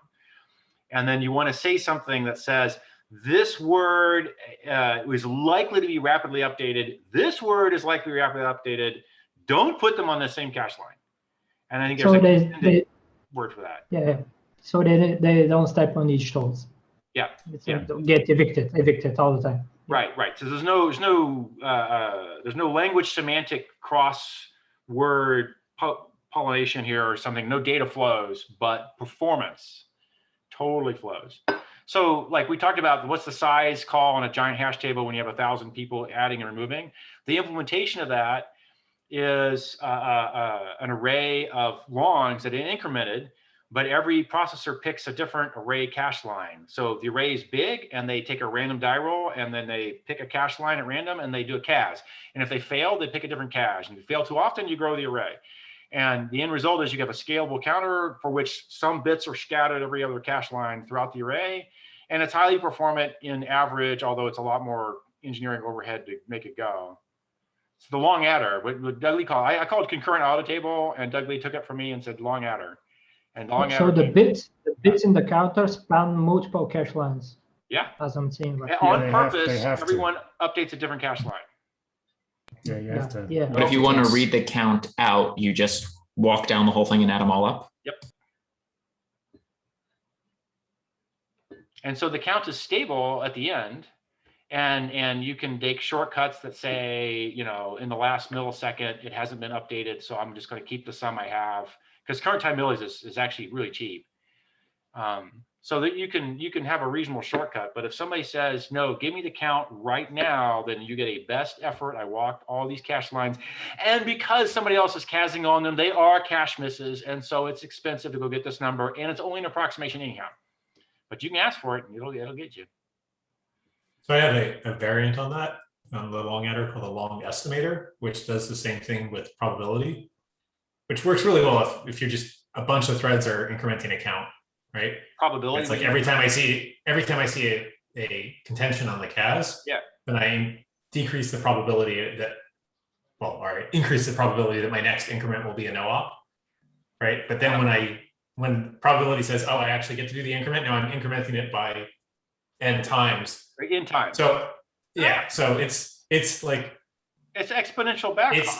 And then you want to say something that says, this word is likely to be rapidly updated. This word is likely to be rapidly updated. Don't put them on the same cache line. And I think there's a word for that. Yeah. So they don't step on each toes. Yeah. Get evicted all the time. Right. So there's no language semantic cross word pollination here or something. No data flows, but performance totally flows. So like we talked about, what's the size call on a giant hash table when you have 1,000 people adding and removing? The implementation of that is an array of longs that are incremented, but every processor picks a different array cache line. So the array is big, and they take a random die roll, and then they pick a cache line at random, and they do a cas. And if they fail, they pick a different cache. And if you fail too often, you grow the array. And the end result is you have a scalable counter for which some bits are scattered every other cache line throughout the array. And it's highly performant in average, although it's a lot more engineering overhead to make it go. It's the long adder, what Doug Lee called. I called it concurrent auto table, and Doug Lee took it from me and said long adder. And long so adder. The bits in the counter span multiple cache lines. Yeah. As I'm saying. Right. On purpose, everyone updates a different cache line. Yeah, you have to. Yeah. But if you want to read the count out, you just walk down the whole thing and add them all up. Yep. And so the count is stable at the end, and you can take shortcuts that say, in the last millisecond, it hasn't been updated, so I'm just going to keep the sum I have, because current time millis is actually really cheap. So that you can have a reasonable shortcut. But if somebody says, no, give me the count right now, then you get a best effort. I walked all these cache lines. And because somebody else is casing on them, they are cache misses. And so it's expensive to go get this number. And it's only an approximation anyhow. But you can ask for it, and it'll get you. So I have a variant on that, on the long adder called the Long Estimator, which does the same thing with probability, which works really well if you're just a bunch of threads are incrementing a count, right? Probability. It's like every time I see a contention on the CAS, yeah, then I decrease the probability that, increase the probability that my next increment will be a no-op, right? But then when probability says, oh, I actually get to do the increment, now I'm incrementing it by n times. In time. So yeah, so it's like it's exponential backoff.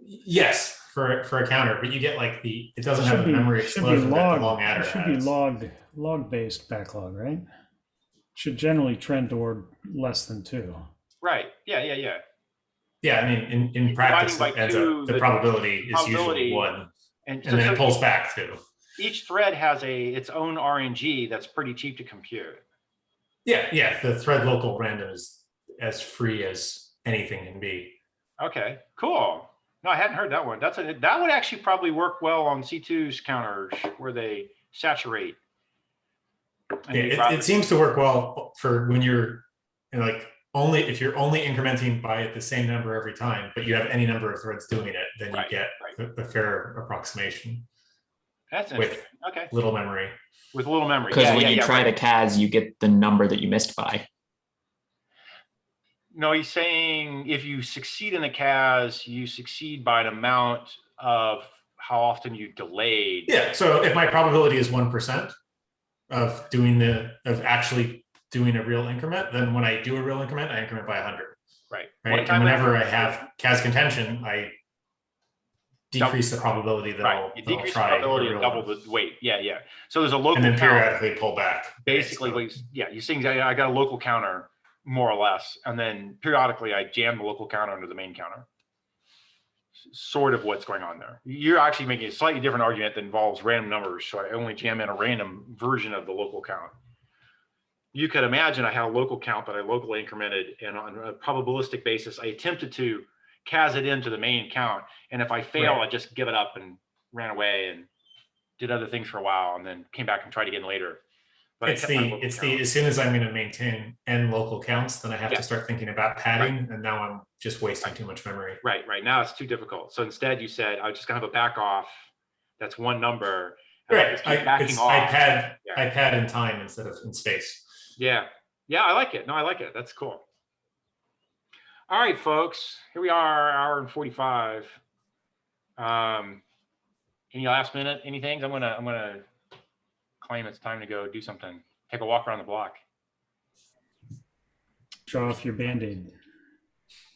Yes, for a counter, but you get like it doesn't have the memory explosion that the long adder has. It should be log-based backlog, right? Should generally trend toward less than 2. Right. Yeah. Yeah, I mean, in practice, the probability is usually 1, and then it pulls back 2. Each thread has its own RNG that's pretty cheap to compute. Yeah, the thread local random is as free as anything can be. Okay, cool. No, I hadn't heard that one. That would actually probably work well on C2's counters where they saturate. Yeah, it seems to work well for when you're if you're only incrementing by the same number every time, but you have any number of threads doing it, then you get the fair approximation. That's interesting. Okay. Little memory. With little memory. Because when you try to CAS, you get the number that you missed by. No, he's saying if you succeed in the CAS, you succeed by an amount of how often you delayed. Yeah. So if my probability is 1%, of actually doing a real increment, then when I do a real increment, I increment by 100. Right. Right. And whenever I have CAS contention, I decrease the probability that I'll decrease the try probability a and real double one. the weight. Yeah, yeah. So there's a local and then count. periodically pull back. Basically, right? you're saying I got a local counter, more or less, and then periodically I jam the local counter into the main counter. Sort of what's going on there. You're actually making a slightly different argument that involves random numbers, so I only jam in a random version of the local count. You could imagine I had a local count that I locally incremented, and on a probabilistic basis, I attempted to CAS it into the main count, and if I fail, I just give it up and ran away and did other things for a while, and then came back and tried again later. But it's as soon as I'm going to maintain n local counts, then I have to start thinking about padding, and now I'm just wasting too much memory. Right. Now it's too difficult. So instead, you said I was just gonna have a back off. That's one number. Right. I pad in time instead of in space. Yeah. I like it. No, I like it. That's cool. All right, folks. Here we are, hour and 45. Any last minute anything? I'm gonna claim it's time to go do something. Take a walk around the block. Show off your Band-Aid.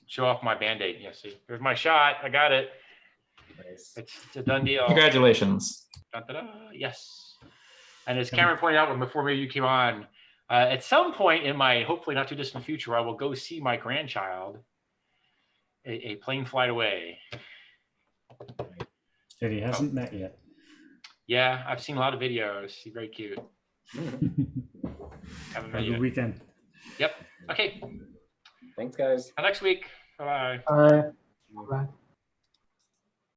Show off my Band-Aid. Yeah, see, there's my shot. I got it. Nice. It's a done deal. Congratulations. Da-da-da. Yes. And as Cameron pointed out before maybe you came on, at some point in my hopefully not too distant future, I will go see my grandchild a plane flight away. That he hasn't met yet. Yeah, I've seen a lot of videos. She's very cute. Have a good weekend. Yep. Okay. Thanks, guys. Next week. Bye-bye. Bye. Bye.